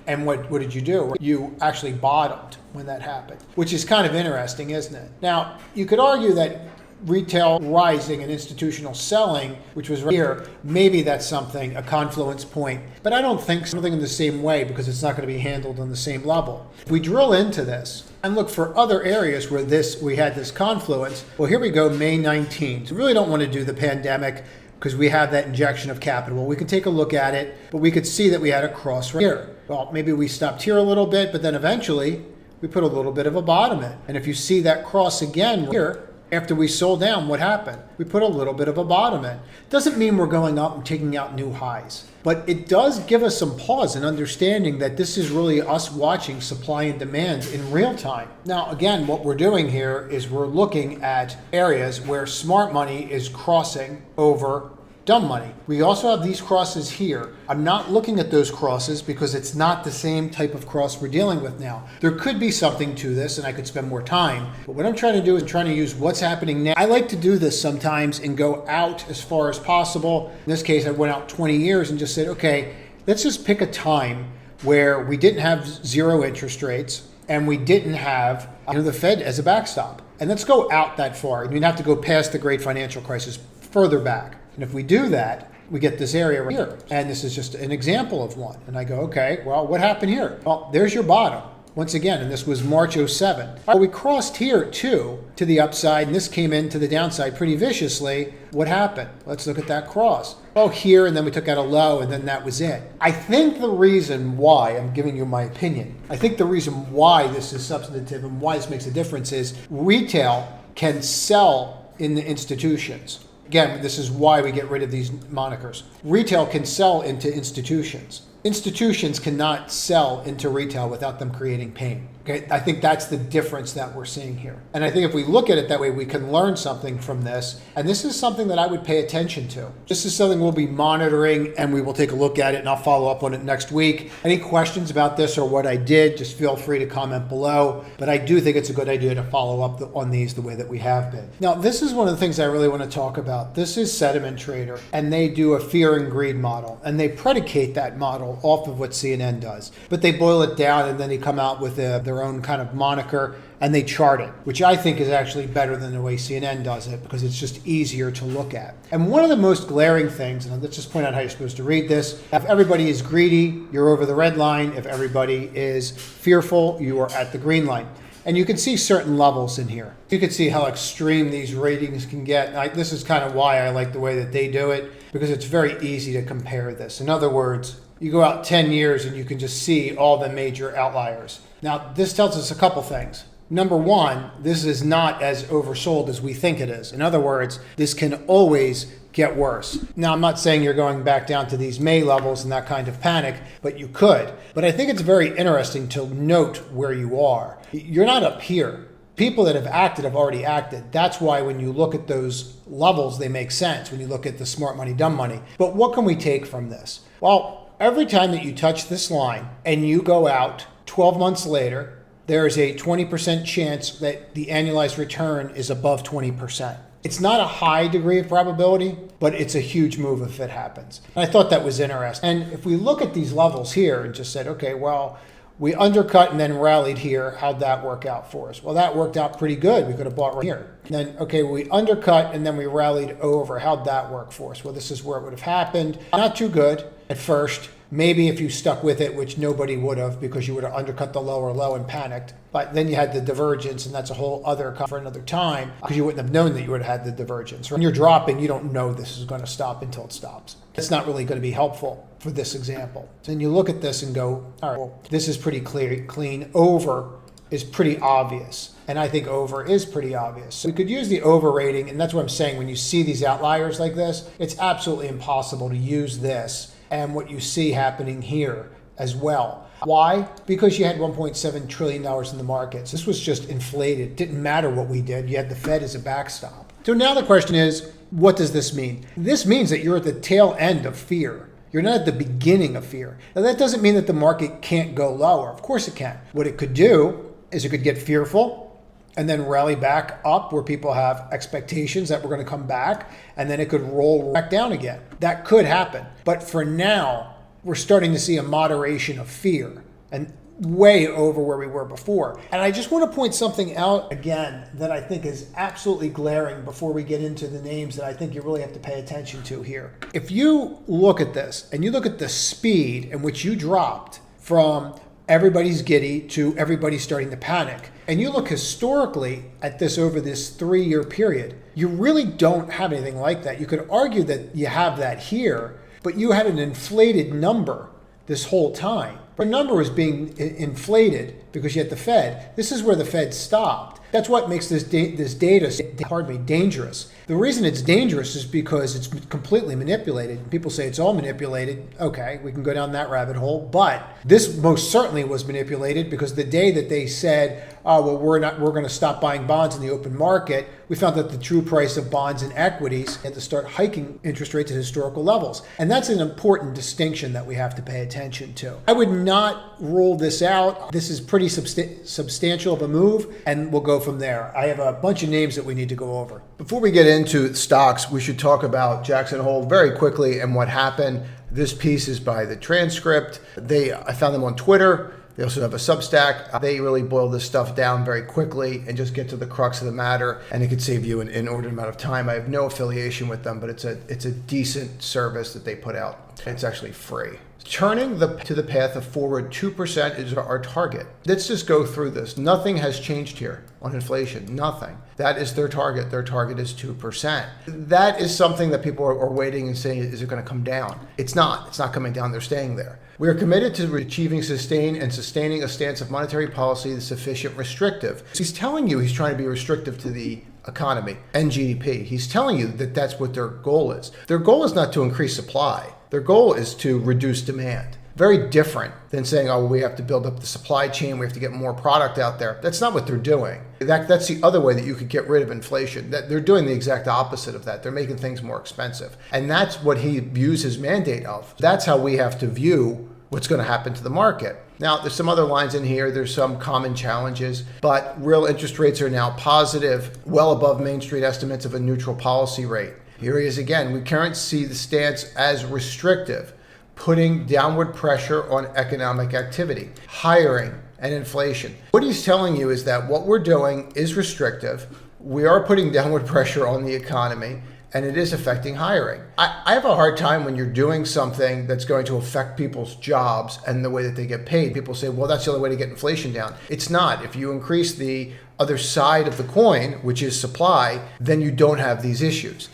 And what did you do? You actually bottomed when that happened, which is kind of interesting, isn't it? Now, you could argue that retail rising and institutional selling, which was right here, maybe that's something, a confluence point. But I don't think something in the same way, because it's not going to be handled on the same level. If we drill into this and look for other areas where we had this confluence, well, here we go, May 19th. We really don't want to do the pandemic because we have that injection of capital. We can take a look at it, but we could see that we had a cross right here. Well, maybe we stopped here a little bit, but then eventually we put a little bit of a bottom in. And if you see that cross again here, after we sold down, what happened? We put a little bit of a bottom in. Doesn't mean we're going up and taking out new highs, but it does give us some pause and understanding that this is really us watching supply and demand in real time. Now, again, what we're doing here is we're looking at areas where smart money is crossing over dumb money. We also have these crosses here. I'm not looking at those crosses because it's not the same type of cross we're dealing with now. There could be something to this and I could spend more time, but what I'm trying to do is trying to use what's happening now. I like to do this sometimes and go out as far as possible. In this case, I went out 20 years and just said, okay, let's just pick a time where we didn't have zero interest rates and we didn't have the Fed as a backstop. And let's go out that far. You have to go past the great financial crisis, further back. And if we do that, we get this area right here. And this is just an example of one. And I go, okay, well, what happened here? Well, there's your bottom. Once again, and this was March 07. Well, we crossed here too to the upside, and this came into the downside pretty viciously. What happened? Let's look at that cross. Oh, here, and then we took out a low, and then that was it. I think the reason why, I'm giving you my opinion, I think the reason why this is substantive and why this makes a difference is retail can sell in the institutions. Again, this is why we get rid of these monikers. Retail can sell into institutions. Institutions cannot sell into retail without them creating pain. Okay, I think that's the difference that we're seeing here. And I think if we look at it that way, we can learn something from this. And this is something that I would pay attention to. This is something we'll be monitoring, and we will take a look at it, and I'll follow up on it next week. Any questions about this or what I did, just feel free to comment below. But I do think it's a good idea to follow up on these the way that we have been. Now, this is one of the things I really want to talk about. This is Sediment Trader, and they do a fear and greed model, and they predicate that model model off of what CNN does. But they boil it down and then they come out with their own kind of moniker and they chart it, which I think is actually better than the way CNN does it because it's just easier to look at. And one of the most glaring things, and let's just point out how you're supposed to read this, if everybody is greedy, you're over the red line. If everybody is fearful, you are at the green line. And you can see certain levels in here. You can see how extreme these ratings can get. This is kind of why I like the way that they do it, because it's very easy to compare this. In other words, you go out 10 years and you can just see all the major outliers. Now, this tells us a couple things. Number one, this is not as oversold as we think it is. In other words, this can always get worse. Now, I'm not saying you're going back down to these May levels and that kind of panic, but you could. But I think it's very interesting to note where you are. You're not up here. People that have acted have already acted. That's why when you look at those levels, they make sense when you look at the smart money, dumb money. But what can we take from this? Well, every time that you touch this line and you go out 12 months later, there is a 20% chance that the annualized return is above 20%. It's not a high degree of probability, but it's a huge move if it happens. And I thought that was interesting. And if we look at these levels here and just said, okay, well, we undercut and then rallied here, how'd that work out for us? Well, that worked out pretty good. We could have bought right here. And then, okay, we undercut and then we rallied over. How'd that work for us? Well, this is where it would have happened. Not too good at first. Maybe if you stuck with it, which nobody would have because you would have undercut the lower low and panicked. But then you had the divergence, and that's a whole other for another time because you wouldn't have known that you would have had the divergence. When you're dropping, you don't know this is going to stop until it stops. It's not really going to be helpful for this example. Then you look at this and go, all right, well, this is pretty clean. Over is pretty obvious. And I think over is pretty obvious. So we could use the over rating, and that's what I'm saying. When you see these outliers like this, it's absolutely impossible to use this and what you see happening here as well. Why? Because you had $1.7 trillion in the markets. This was just inflated. It didn't matter what we did. You had the Fed as a backstop. So now the question is, what does this mean? This means that you're at the tail end of fear. You're not at the beginning of fear. Now that doesn't mean that the market can't go lower. Of course it can. What it could do is it could get fearful and then rally back up where people have expectations that we're going to come back, and then it could roll back down again. That could happen. But for now, we're starting to see a moderation of fear and way over where we were before. And I just want to point something out again that I think is absolutely glaring before we get into the names that I think you really have to pay attention to here. If you look at this and you look at the speed in which you dropped from everybody's giddy to everybody starting to panic, and you look historically at this over this 3-year period, you really don't have anything like that. You could argue that you have that here, but you had an inflated number this whole time. The number was being inflated because you had the Fed. This is where the Fed stopped. That's what makes this data dangerous. The reason it's dangerous is because it's completely manipulated. People say it's all manipulated. Okay, we can go down that rabbit hole. But this most certainly was manipulated because the day that they said, oh, well, we're going to stop buying bonds in the open market, we found that the true price of bonds and equities had to start hiking interest rates at historical levels. And that's an important distinction that we have to pay attention to. I would not rule this out. This is pretty substantial of a move, and we'll go from there. I have a bunch of names that we need to go over. Before we get into stocks, we should talk about Jackson Hole very quickly and what happened. This piece is by the Transcript. I found them on Twitter. They also have a Substack. They really boil this stuff down very quickly and just get to the crux of the matter, and it could save you an inordinate amount of time. I have no affiliation with them, but it's a decent service that they put out. It's actually free. Turning to the path of forward 2% is our target. Let's just go through this. Nothing has changed here on inflation. Nothing. That is their target. Their target is 2%. That is something that people are waiting and saying, is it going to come down? It's not. It's not coming down. They're staying there. We are committed to achieving sustaining a stance of monetary policy that's sufficient restrictive. He's telling you he's trying to be restrictive to the economy and GDP. He's telling you that that's what their goal is. Their goal is not to increase supply. Their goal is to reduce demand. Very different than saying, oh, we have to build up the supply chain, we have to get more product out there. That's not what they're doing. That's the other way that you could get rid of inflation. That they're doing the exact opposite of that. They're making things more expensive. And that's what he views his mandate of. That's how we have to view what's going to happen to the market. Now, there's some other lines in here. There's some common challenges, but real interest rates are now positive, well above Main Street estimates of a neutral policy rate. Here he is again. We currently see the stance as restrictive. putting downward pressure on economic activity, hiring, and inflation. What he's telling you is that what we're doing is restrictive. We are putting downward pressure on the economy, and it is affecting hiring. I have a hard time when you're doing something that's going to affect people's jobs and the way that they get paid. People say, well, that's the only way to get inflation down. It's not. If you increase the other side of the coin, which is supply, then you don't have these issues.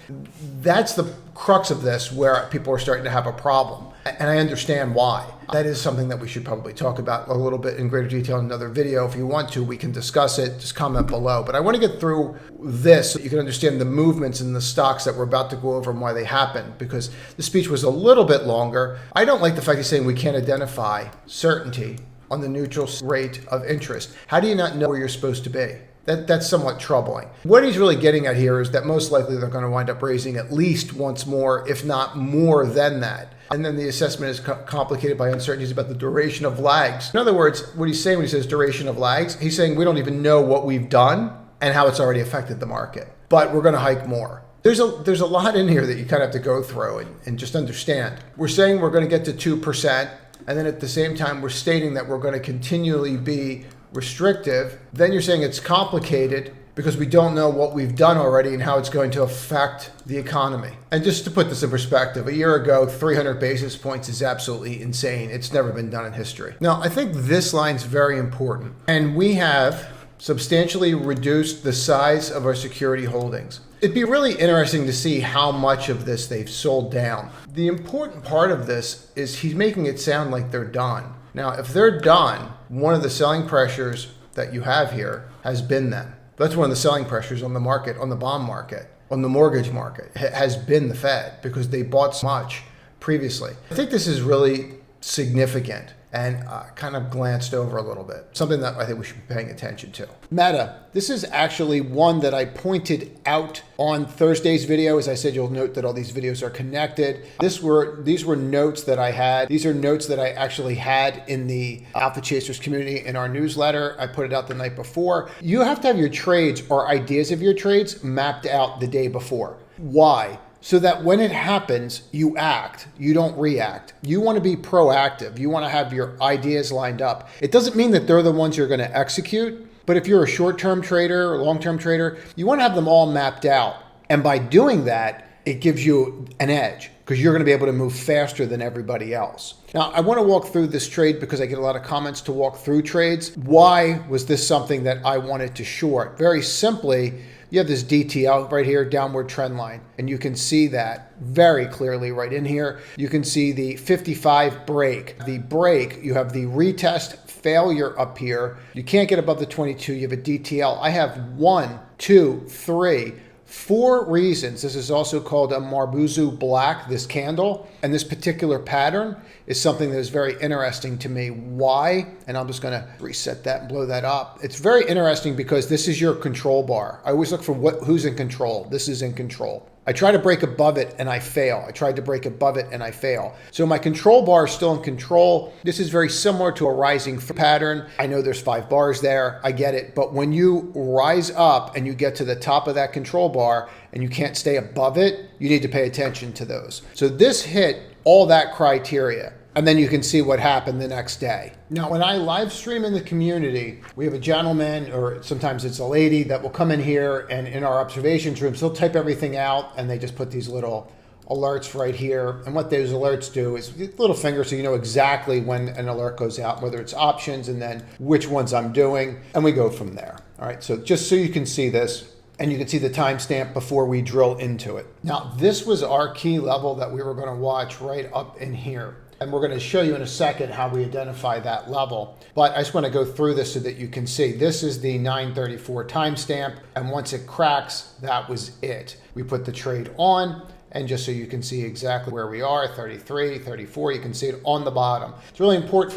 That's the crux of this, where people are starting to have a problem. And I understand why. That is something that we should probably talk about a little bit in greater detail in another video. If you want to, we can discuss it. Just comment below. But I want to get through this so you can understand the movements in the stocks that we're about to go over and why they happened, because the speech was a little bit longer. I don't like the fact he's saying we can't identify certainty on the neutral rate of interest. How do you not know where you're supposed to be? That's somewhat troubling. What he's really getting at here is that most likely they're going to wind up raising at least once more, if not more than that. And then the assessment is complicated by uncertainties about the duration of lags. In other words, what he's saying when he says duration of lags, he's saying we don't even know what we've done and how it's already affected the market, but we're going to hike more. There's a lot in here that you kind of have to go through and just understand. We're saying we're going to get to 2%, and then at the same time, we're stating that we're going to continually be restrictive. Then you're saying it's complicated because we don't know what we've done already and how it's going to affect the economy. And just to put this in perspective, a year ago, 300 basis points is absolutely insane. It's never been done in history. Now, I think this line's very important. And we have substantially reduced the size of our security holdings. It'd be really interesting to see how much of this they've sold down. The important part of this is he's making it sound like they're done. Now, if they're done, one of the selling pressures that you have here has been them. That's one of the selling pressures on the market, on the bond market, on the mortgage market, has been the Fed, because they bought so much previously. I think this is really significant and kind of glanced over a little bit. Something that I think we should be paying attention to. Meta. This is actually one that I pointed out on Thursday's video. As I said, you'll note that all these videos are connected. These were notes that I had. These are notes that I actually had in the Alpha Chasers community in our newsletter. I put it out the night before. You have to have your trades or ideas of your trades mapped out the day before. Why? So that when it happens, you act, you don't react. You want to be proactive. You want to have your ideas lined up. It doesn't mean that they're the ones you're going to execute, but if you're a short-term trader or long-term trader, you want to have them all mapped out. And by doing that, it gives you an edge, because you're going to be able to move faster than everybody else. Now, I want to walk through this trade because I get a lot of comments to walk through trades. Why was this something that I wanted to short? Very simply, you have this DTL right here, downward trend line, and you can see that very clearly right in here. You can see the 55 break. The break, you have the retest failure up here. You can't get above the 22. You have a DTL. I have 1, 2, 3, 4 reasons. This is also called a Marbuzu black, this candle. And this particular pattern is something that is very interesting to me. Why? And I'm just going to reset that and blow that up. It's very interesting because this is your control bar. I always look for who's in control. This is in control. I try to break above it and I fail. I tried to break above it and I fail. So my control bar is still in control. This is very similar to a rising pattern. I know there's 5 bars there. I get it. But when you rise up and you get to the top of that control bar and you can't stay above it, you need to pay attention to those. So this hit all that criteria. And then you can see what happened the next day. Now, when I live stream in the community, we have a gentleman, or sometimes it's a lady, that will come in here, and in our observations rooms, they'll type everything out, and they just put these little alerts right here. And what those alerts do is little fingers, so you know exactly when an alert goes out, whether it's options, and then which ones I'm doing, and we go from there. All right, so just so you can see this, and you can see the timestamp before we drill into it. Now, this was our key level that we were going to watch right up in here. And we're going to show you in a second how we identify that level. But I just want to go through this so that you can see. This is the 9:34 timestamp. And once it cracks, that was it. We put the trade on. And just so you can see exactly where we are, 33, 34, you can see it on the bottom. It's really important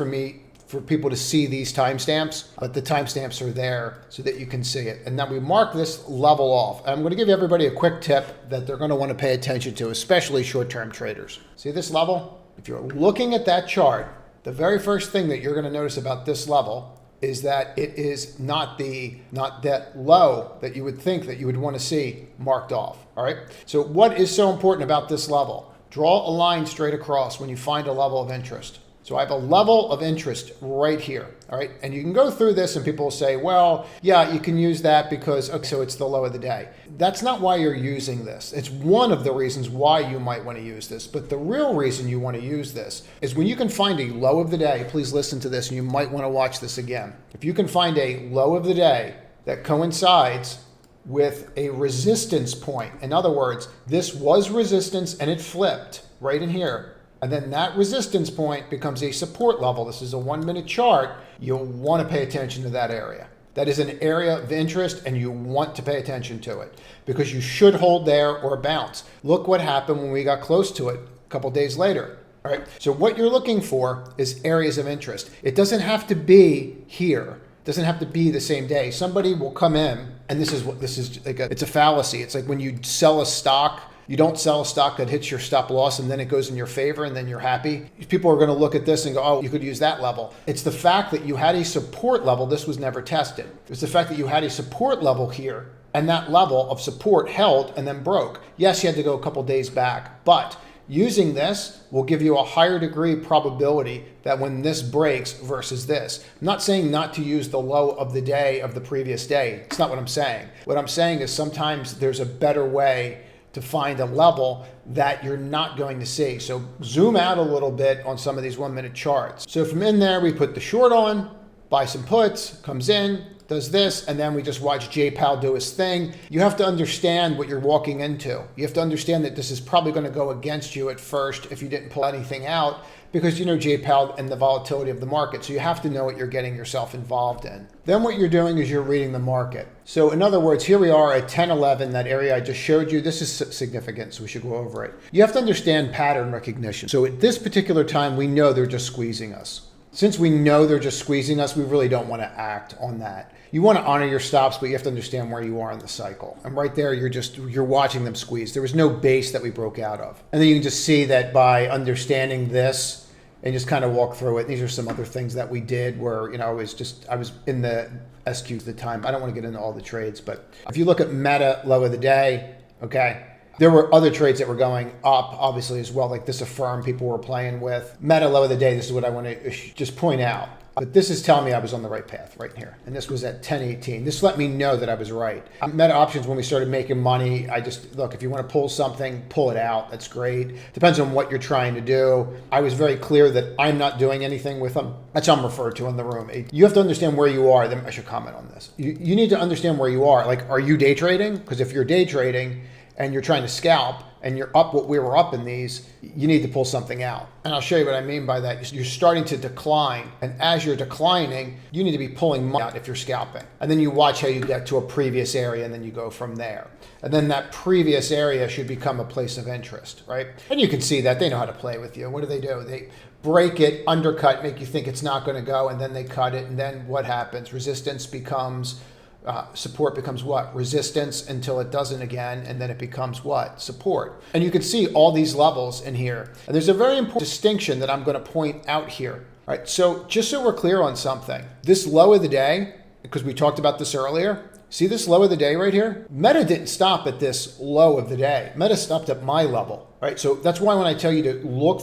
for people to see these timestamps, but the timestamps are there so that you can see it. And then we mark this level off. And I'm going to give everybody a quick tip that they're going to want to pay attention to, especially short-term traders. See this level? If you're looking at that chart, the very first thing that you're going to notice about this level is that it is not that low that you would think that you would want to see marked off. All right. So what is so important about this level? Draw a line straight across when you find a level of interest. So I have a level of interest right here, all right? And you can go through this and people will say, well, yeah, you can use that because, okay, so it's the low of the day. That's not why you're using this. It's one of the reasons why you might want to use this. But the real reason you want to use this is when you can find a low of the day, please listen to this and you might want to watch this again. If you can find a low of the day that coincides with a resistance point, in other words, this was resistance and it flipped right in here, and then that resistance point becomes a support level. This is a 1 minute chart. You'll want to pay attention to that area. That is an area of interest and you want to pay attention to it because you should hold there or bounce. Look what happened when we got close to it a couple days later. All right. So what you're looking for is areas of interest. It doesn't have to be here. It doesn't have to be the same day. Somebody will come in, and this is like it's a fallacy. It's like when you sell a stock, you don't sell a stock that hits your stop loss and then it goes in your favor and then you're happy. People are going to look at this and go, oh, you could use that level. It's the fact that you had a support level. This was never tested. It's the fact that you had a support level here and that level of support held and then broke. Yes, you had to go a couple days back, but using this will give you a higher degree probability that when this breaks versus this. I'm not saying not to use the low of the day of the previous day. It's not what I'm saying. What I'm saying is sometimes there's a better way to find a level that you're not going to see. So zoom out a little bit on some of these 1 minute charts. So from in there, we put the short on, buy some puts, comes in, does this, and then we just watch JPAL do his thing. You have to understand what you're walking into. You have to understand that this is probably going to go against you at first if you didn't pull anything out, because you know JPAL and the volatility of the market. So you have to know what you're getting yourself involved in. Then what you're doing is you're reading the market. So in other words, here we are at 10:11, that area I just showed you. This is significant, so we should go over it. You have to understand pattern recognition. So at this particular time, we know they're just squeezing us. Since we know they're just squeezing us, we really don't want to act on that. You want to honor your stops, but you have to understand where you are in the cycle. And right there, you're watching them squeeze. There was no base that we broke out of. And then you can just see that by understanding this and just kind of walk through it. These are some other things that we did where, I was in the SQs at the time. I don't want to get into all the trades, but if you look at Meta low of the day, okay, there were other trades that were going up, obviously, as well, like this Affirm people were playing with. Meta low of the day, this is what I want to just point out. But this is telling me I was on the right path right here. And this was at 10:18. This let me know that I was right. Meta options, when we started making money, look, if you want to pull something, pull it out. That's great. Depends on what you're trying to do. I was very clear that I'm not doing anything with them. That's what I'm referred to in the room. You have to understand where you are. Then I should comment on this. You need to understand where you are. Like, are you day trading? Because if you're day trading and you're trying to scalp, and you're up what we were up in these, you need to pull something out. And I'll show you what I mean by that. You're starting to decline. And as you're declining, you need to be pulling money out if you're scalping. And then you watch how you get to a previous area and then you go from there. And then that previous area should become a place of interest, right? And you can see that they know how to play with you. What do? They break it, undercut, make you think it's not going to go, and then they cut it. And then what happens? Resistance becomes support becomes what? Resistance until it doesn't again, and then it becomes what? Support. And you can see all these levels in here. And there's a very important distinction that I'm going to point out here. All right, so just so we're clear on something, this low of the day, because we talked about this earlier, see this low of the day right here? Meta didn't stop at this low of the day. Meta stopped at my level. Right, so that's why when I tell you to look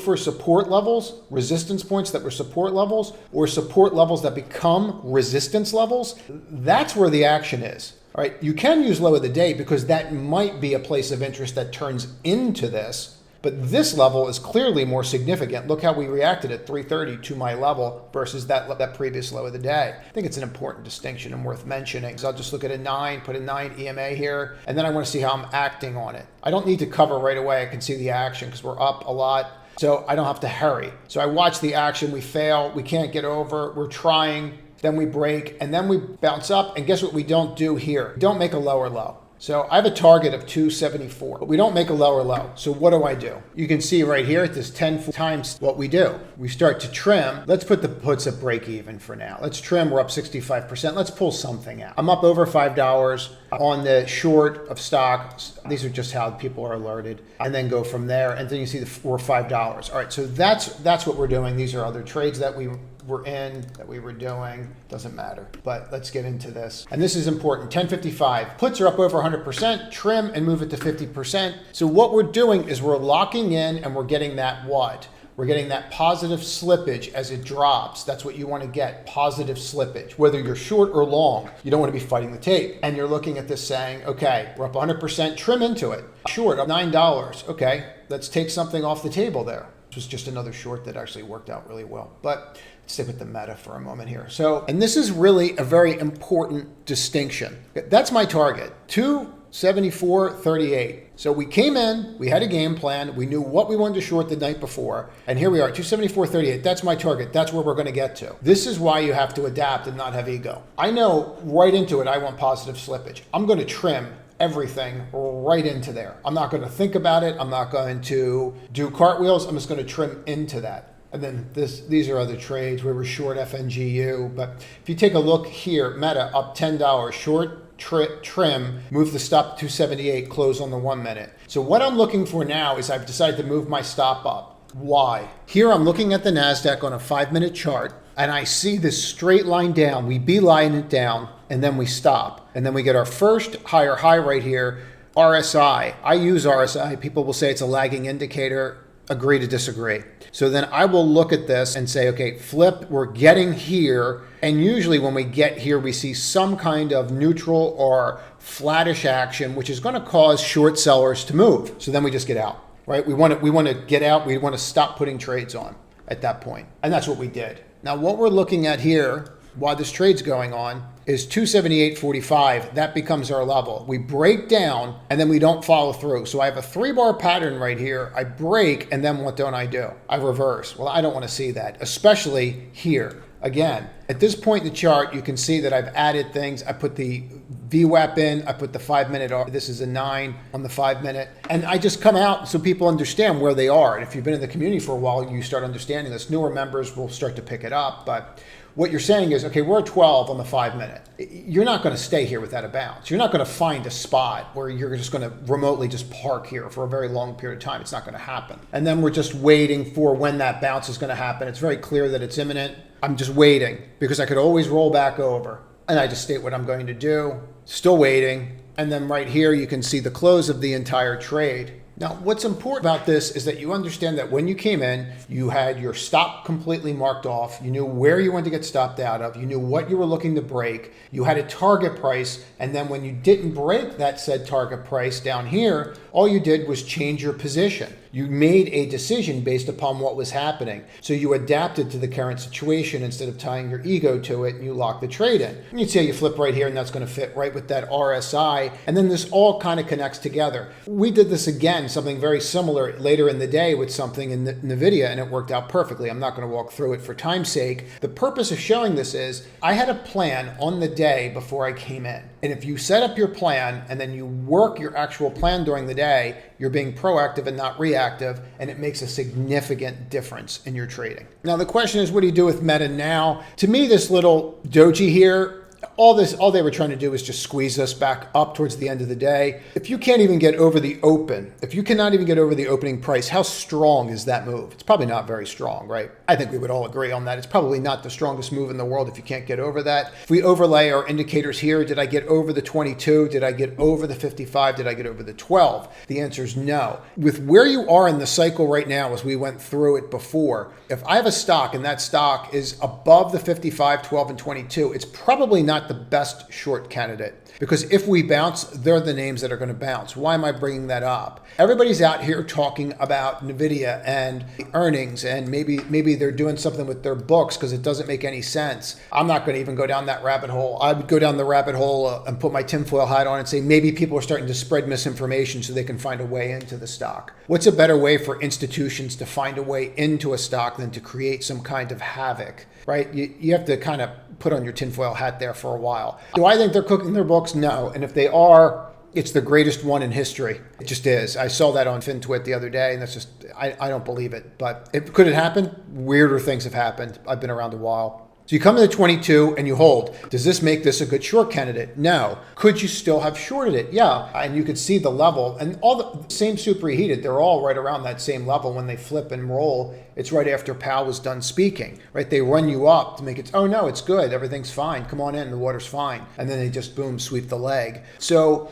for support levels, resistance points that were support levels, or support levels that become resistance levels, that's where the action is. All right, you can use low of the day because that might be a place of interest that turns into this, but this level is clearly more significant. Look how we reacted at 3:30 to my level versus that previous low of the day. I think it's an important distinction and worth mentioning. So I'll just look at a 9, put a 9 EMA here, and then I want to see how I'm acting on it. I don't need to cover right away. I can see the action because we're up a lot. So I don't have to hurry. So I watch the action, we fail, we can't get over, we're trying, then we break, and then we bounce up. And guess what we don't do here? We don't make a lower low. So I have a target of 274, but we don't make a lower low. So what do? You can see right here at this 10 times what we do. We start to trim. Let's put the puts at break even for now. Let's trim. We're up 65%. Let's pull something out. I'm up over $5 on the short of stock. These are just how people are alerted, and then go from there. And then you see we're $5. All right. So that's what we're doing. These are other trades that we were in that we were doing. Doesn't matter, but let's get into this. And this is important. 1055. Puts are up over 100%. Trim and move it to 50%. So what we're doing is we're locking in and we're getting that what? We're getting that positive slippage as it drops. That's what you want to get, positive slippage. Whether you're short or long, you don't want to be fighting the tape. And you're looking at this saying, okay, we're up 100%, trim into it. Short, up $9. Okay, let's take something off the table there. This was just another short that actually worked out really well. But let's stick with the meta for a moment here. So, and this is really a very important distinction. That's my target, 274.38. So we came in, we had a game plan, we knew what we wanted to short the night before, and here we are, 274.38. That's my target. That's where we're going to get to. This is why you have to adapt and not have ego. I know right into it, I want positive slippage. I'm going to trim everything right into there. I'm not going to think about it. I'm not going to do cartwheels. I'm just going to trim into that. And then these are other trades where we're short FNGU. But if you take a look here, Meta up $10, short trim, move the stop to 278, close on the 1 minute. So what I'm looking for now is I've decided to move my stop up. Why? Here I'm looking at the NASDAQ on a 5-minute chart, and I see this straight line down. We beeline it down, and then we stop. And then we get our first higher high right here, RSI. I use RSI. People will say it's a lagging indicator. Agree to disagree. So then I will look at this and say, okay, flip, we're getting here. And usually when we get here, we see some kind of neutral or flattish action, which is going to cause short sellers to move. So then we just get out, right? We want to get out. We want to stop putting trades on at that point. And that's what we did. Now, what we're looking at here, while this trade's going on, is 278.45. That becomes our level. We break down and then we don't follow through. So I have a 3-bar pattern right here. I break, and then what don't I do? I reverse. Well, I don't want to see that, especially here. Again, at this point in the chart, you can see that I've added things. I put the VWAP in. I put the 5-minute. This is a 9 on the 5-minute. And I just come out so people understand where they are. And if you've been in the community for a while, you start understanding this. Newer members will start to pick it up. But what you're saying is, okay, we're at 12 on the 5-minute. You're not going to stay here without a bounce. You're not going to find a spot where you're just going to remotely just park here for a very long period of time. It's not going to happen. And then we're just waiting for when that bounce is going to happen. It's very clear that it's imminent. I'm just waiting because I could always roll back over. And I just state what I'm going to do. Still waiting. And then right here, you can see the close of the entire trade. Now, what's important about this is that you understand that when you came in, you had your stop completely marked off. You knew where you wanted to get stopped out of. You knew what you were looking to break. You had a target price. And then when you didn't break that said target price down here, all you did was change your position. You made a decision based upon what was happening. So you adapted to the current situation instead of tying your ego to it, and you locked the trade in. And you'd say you flip right here, and that's going to fit right with that RSI. And then this all kind of connects together. We did this again, something very similar later in the day with something in NVDA, and it worked out perfectly. I'm not going to walk through it for time's sake. The purpose of showing this is I had a plan on the day before I came in. And if you set up your plan and then you work your actual plan during the day, you're being proactive and not reactive, and it makes a significant difference in your trading. Now, the question is, what do you do with Meta now? To me, this little doji here, all they were trying to do is just squeeze us back up towards the end of the day. If you can't even get over the open, if you cannot even get over the opening price, how strong is that move? It's probably not very strong, right? I think we would all agree on that. It's probably not the strongest move in the world if you can't get over that. If we overlay our indicators here, did I get over the 22? Did I get over the 55? Did I get over the 12? The answer is no. With where you are in the cycle right now, as we went through it before, if I have a stock and that stock is above the 55, 12, and 22, it's probably not the best short candidate, because if we bounce, they're the names that are going to bounce. Why am I bringing that up? Everybody's out here talking about NVIDIA and earnings, and maybe they're doing something with their books because it doesn't make any sense. I'm not going to even go down that rabbit hole. I would go down the rabbit hole and put my tinfoil hat on and say maybe people are starting to spread misinformation so they can find a way into the stock. What's a better way for institutions to find a way into a stock than to create some kind of havoc, right? You have to kind of put on your tinfoil hat there for a while. Do I think they're cooking their books? No. And if they are, it's the greatest one in history. It just is. I saw that on FinTwit the other day, and that's just, I don't believe it. But could it happen? Weirder things have happened. I've been around a while. So you come to the 22 and you hold. Does this make this a good short candidate? No. Could you still have shorted it? Yeah. And you could see the level and all the same superheated, they're all right around that same level when they flip and roll. It's right after Powell was done speaking, right? They run you up to make it, oh no, it's good. Everything's fine. Come on in. The water's fine. And then they just boom, sweep the leg. So,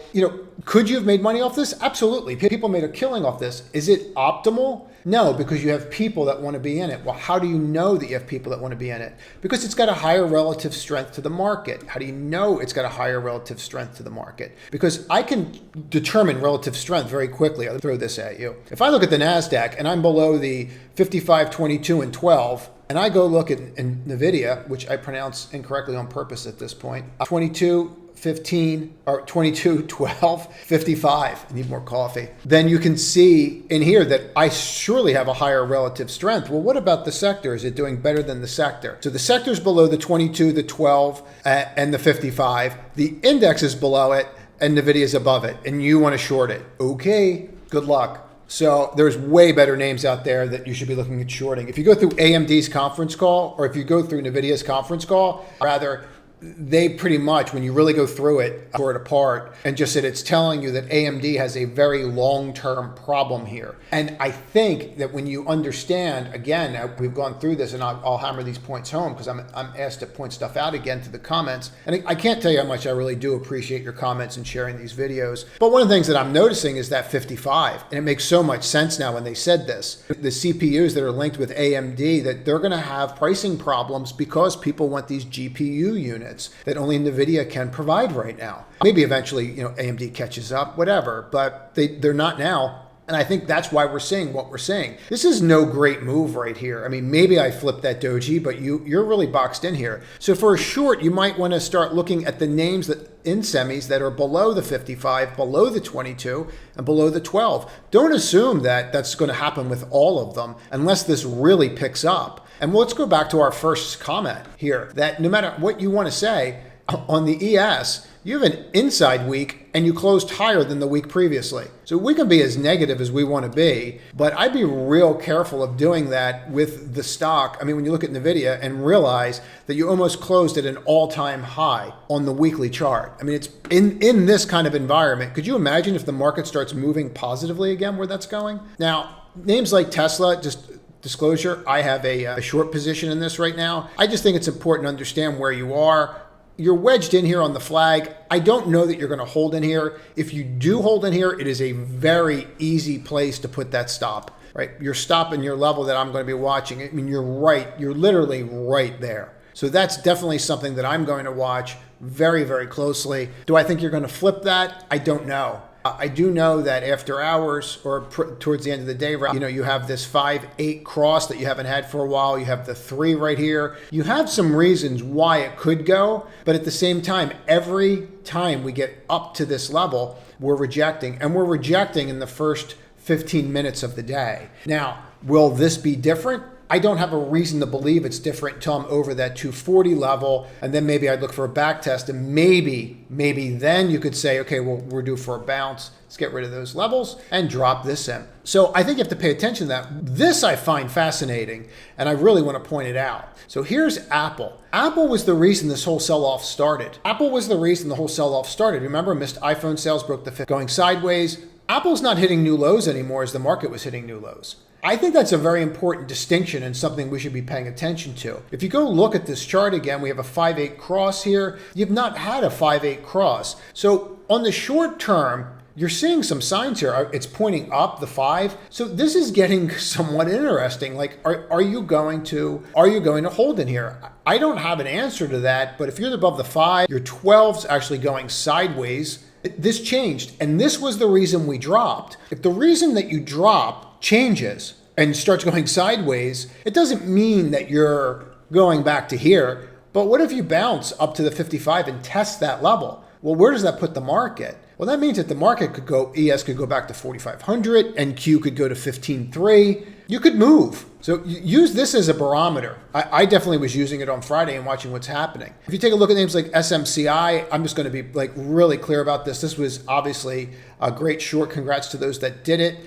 could you have made money off this? Absolutely. People made a killing off this. Is it optimal? No, because you have people that want to be in it. Well, how do you know that you have people that want to be in it? Because it's got a higher relative strength to the market. How do you know it's got a higher relative strength to the market? Because I can determine relative strength very quickly. I'll throw this at you. If I look at the NASDAQ and I'm below the 55, 22, and 12, and I go look at NVIDIA, which I pronounce incorrectly on purpose at this point, 22, 15 or 22, 12, 55. I need more coffee. Then you can see in here that I surely have a higher relative strength. Well, what about the sector? Is it doing better than the sector? So the sector's below the 22, the 12, and the 55. The index is below it and NVIDIA is above it. And you want to short it. Okay, good luck. So there's way better names out there that you should be looking at shorting. If you go through AMD's conference call or if you go through NVIDIA's conference call, rather, they pretty much, when you really go through it, tore it apart and just said it's telling you that AMD has a very long-term problem here. And I think that when you understand, again, we've gone through this and I'll hammer these points home because I'm asked to point stuff out again to the comments. And I can't tell you how much I really do appreciate your comments and sharing these videos. But one of the things that I'm noticing is that 55, and it makes so much sense now when they said this. The CPUs that are linked with AMD, that they're going to have pricing problems because people want these GPU units that only NVIDIA can provide right now. Maybe eventually, AMD catches up, whatever, but they're not now. And I think that's why we're seeing what we're seeing. This is no great move right here. I mean, maybe I flipped that doji, but you're really boxed in here. So for a short, you might want to start looking at the names that in semis that are below the 55, below the 22, and below the 12. Don't assume that that's going to happen with all of them unless this really picks up. And let's go back to our first comment here, that no matter what you want to say, on the ES, you have an inside week and you closed higher than the week previously. So we can be as negative as we want to be, but I'd be real careful of doing that with the stock. I mean, when you look at NVIDIA and realize that you almost closed at an all-time high on the weekly chart. I mean, it's in this kind of environment. Could you imagine if the market starts moving positively again where that's going? Now, names like Tesla, just disclosure, I have a short position in this right now. I just think it's important to understand where you are. You're wedged in here on the flag. I don't know that you're going to hold in here. If you do hold in here, it is a very easy place to put that stop, right? Your stop and your level that I'm going to be watching. I mean, you're right. You're literally right there. So that's definitely something that I'm going to watch very, very closely. Do I think you're going to flip that? I don't know. I do know that after hours or towards the end of the day, you have this 5-8 cross that you haven't had for a while. You have the 3 right here. You have some reasons why it could go, but at the same time, every time we get up to this level, we're rejecting, and we're rejecting in the first 15 minutes of the day. Now, will this be different? I don't have a reason to believe it's different until I'm over that 240 level, and then maybe I'd look for a back test, and maybe then you could say, okay, well, we're due for a bounce. Let's get rid of those levels and drop this in. So I think you have to pay attention to that. This I find fascinating, and I really want to point it out. So here's Apple. Apple was the reason this whole sell-off started. Apple was the reason the whole sell-off started. Remember, missed iPhone sales, broke the fifth, going sideways. Apple's not hitting new lows anymore as the market was hitting new lows. I think that's a very important distinction and something we should be paying attention to. If you go look at this chart again, we have a 5-8 cross here. You've not had a 5-8 cross. So on the short term, you're seeing some signs here. It's pointing up the 5. So this is getting somewhat interesting. Like, are you going to hold in here? I don't have an answer to that, but if you're above the 5, your 12's actually going sideways. This changed, and this was the reason we dropped. If the reason that you drop changes and starts going sideways, it doesn't mean that you're going back to here. But what if you bounce up to the 55 and test that level? Well, where does that put the market? Well, that means that the market could go, ES could go back to 4,500, and Q could go to 15.3. you could move. So use this as a barometer. I definitely was using it on Friday and watching what's happening. If you take a look at names like SMCI, I'm just going to be like really clear about this. This was obviously a great short. Congrats to those that did it.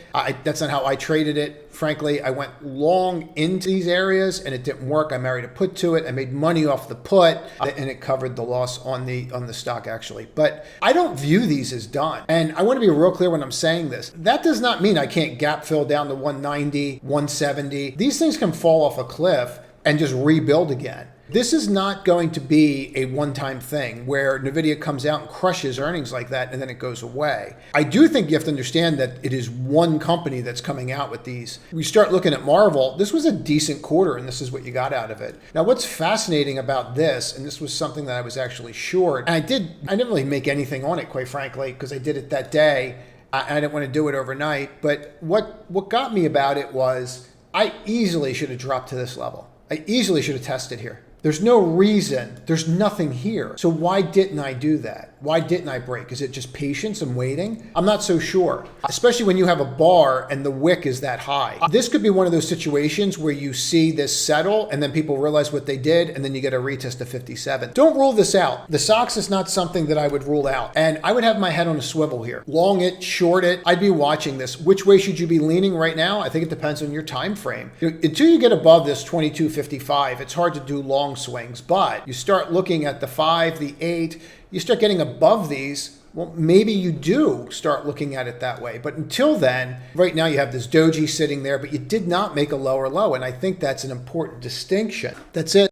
That's not how I traded it. Frankly, I went long into these areas and it didn't work. I married a put to it. I made money off the put and it covered the loss on the stock actually. But I don't view these as done. And I want to be real clear when I'm saying this. That does not mean I can't gap fill down to 190, 170. These things can fall off a cliff and just rebuild again. This is not going to be a one-time thing where NVIDIA comes out and crushes earnings like that and then it goes away. I do think you have to understand that it is one company that's coming out with these. We start looking at Marvel. This was a decent quarter and this is what you got out of it. Now what's fascinating about this, and this was something that I was actually short, and I didn't really make anything on it quite frankly because I did it that day. I didn't want to do it overnight, but what got me about it was I easily should have dropped to this level. I easily should have tested here. There's no reason. There's nothing here. So why didn't I do that? Why didn't I break? Is it just patience and waiting? I'm not so sure, especially when you have a bar and the wick is that high. This could be one of those situations where you see this settle and then people realize what they did and then you get a retest of 57. Don't rule this out. The SOXX is not something that I would rule out. And I would have my head on a swivel here. Long it, short it. I'd be watching this. Which way should you be leaning right now? I think it depends on your time frame. Until you get above this 22.55, it's hard to do long swings, but you start looking at the 5, the 8, you start getting above these, well, maybe you do start looking at it that way. But until then, right now you have this doji sitting there, but you did not make a lower low. And I think that's an important distinction. That's it.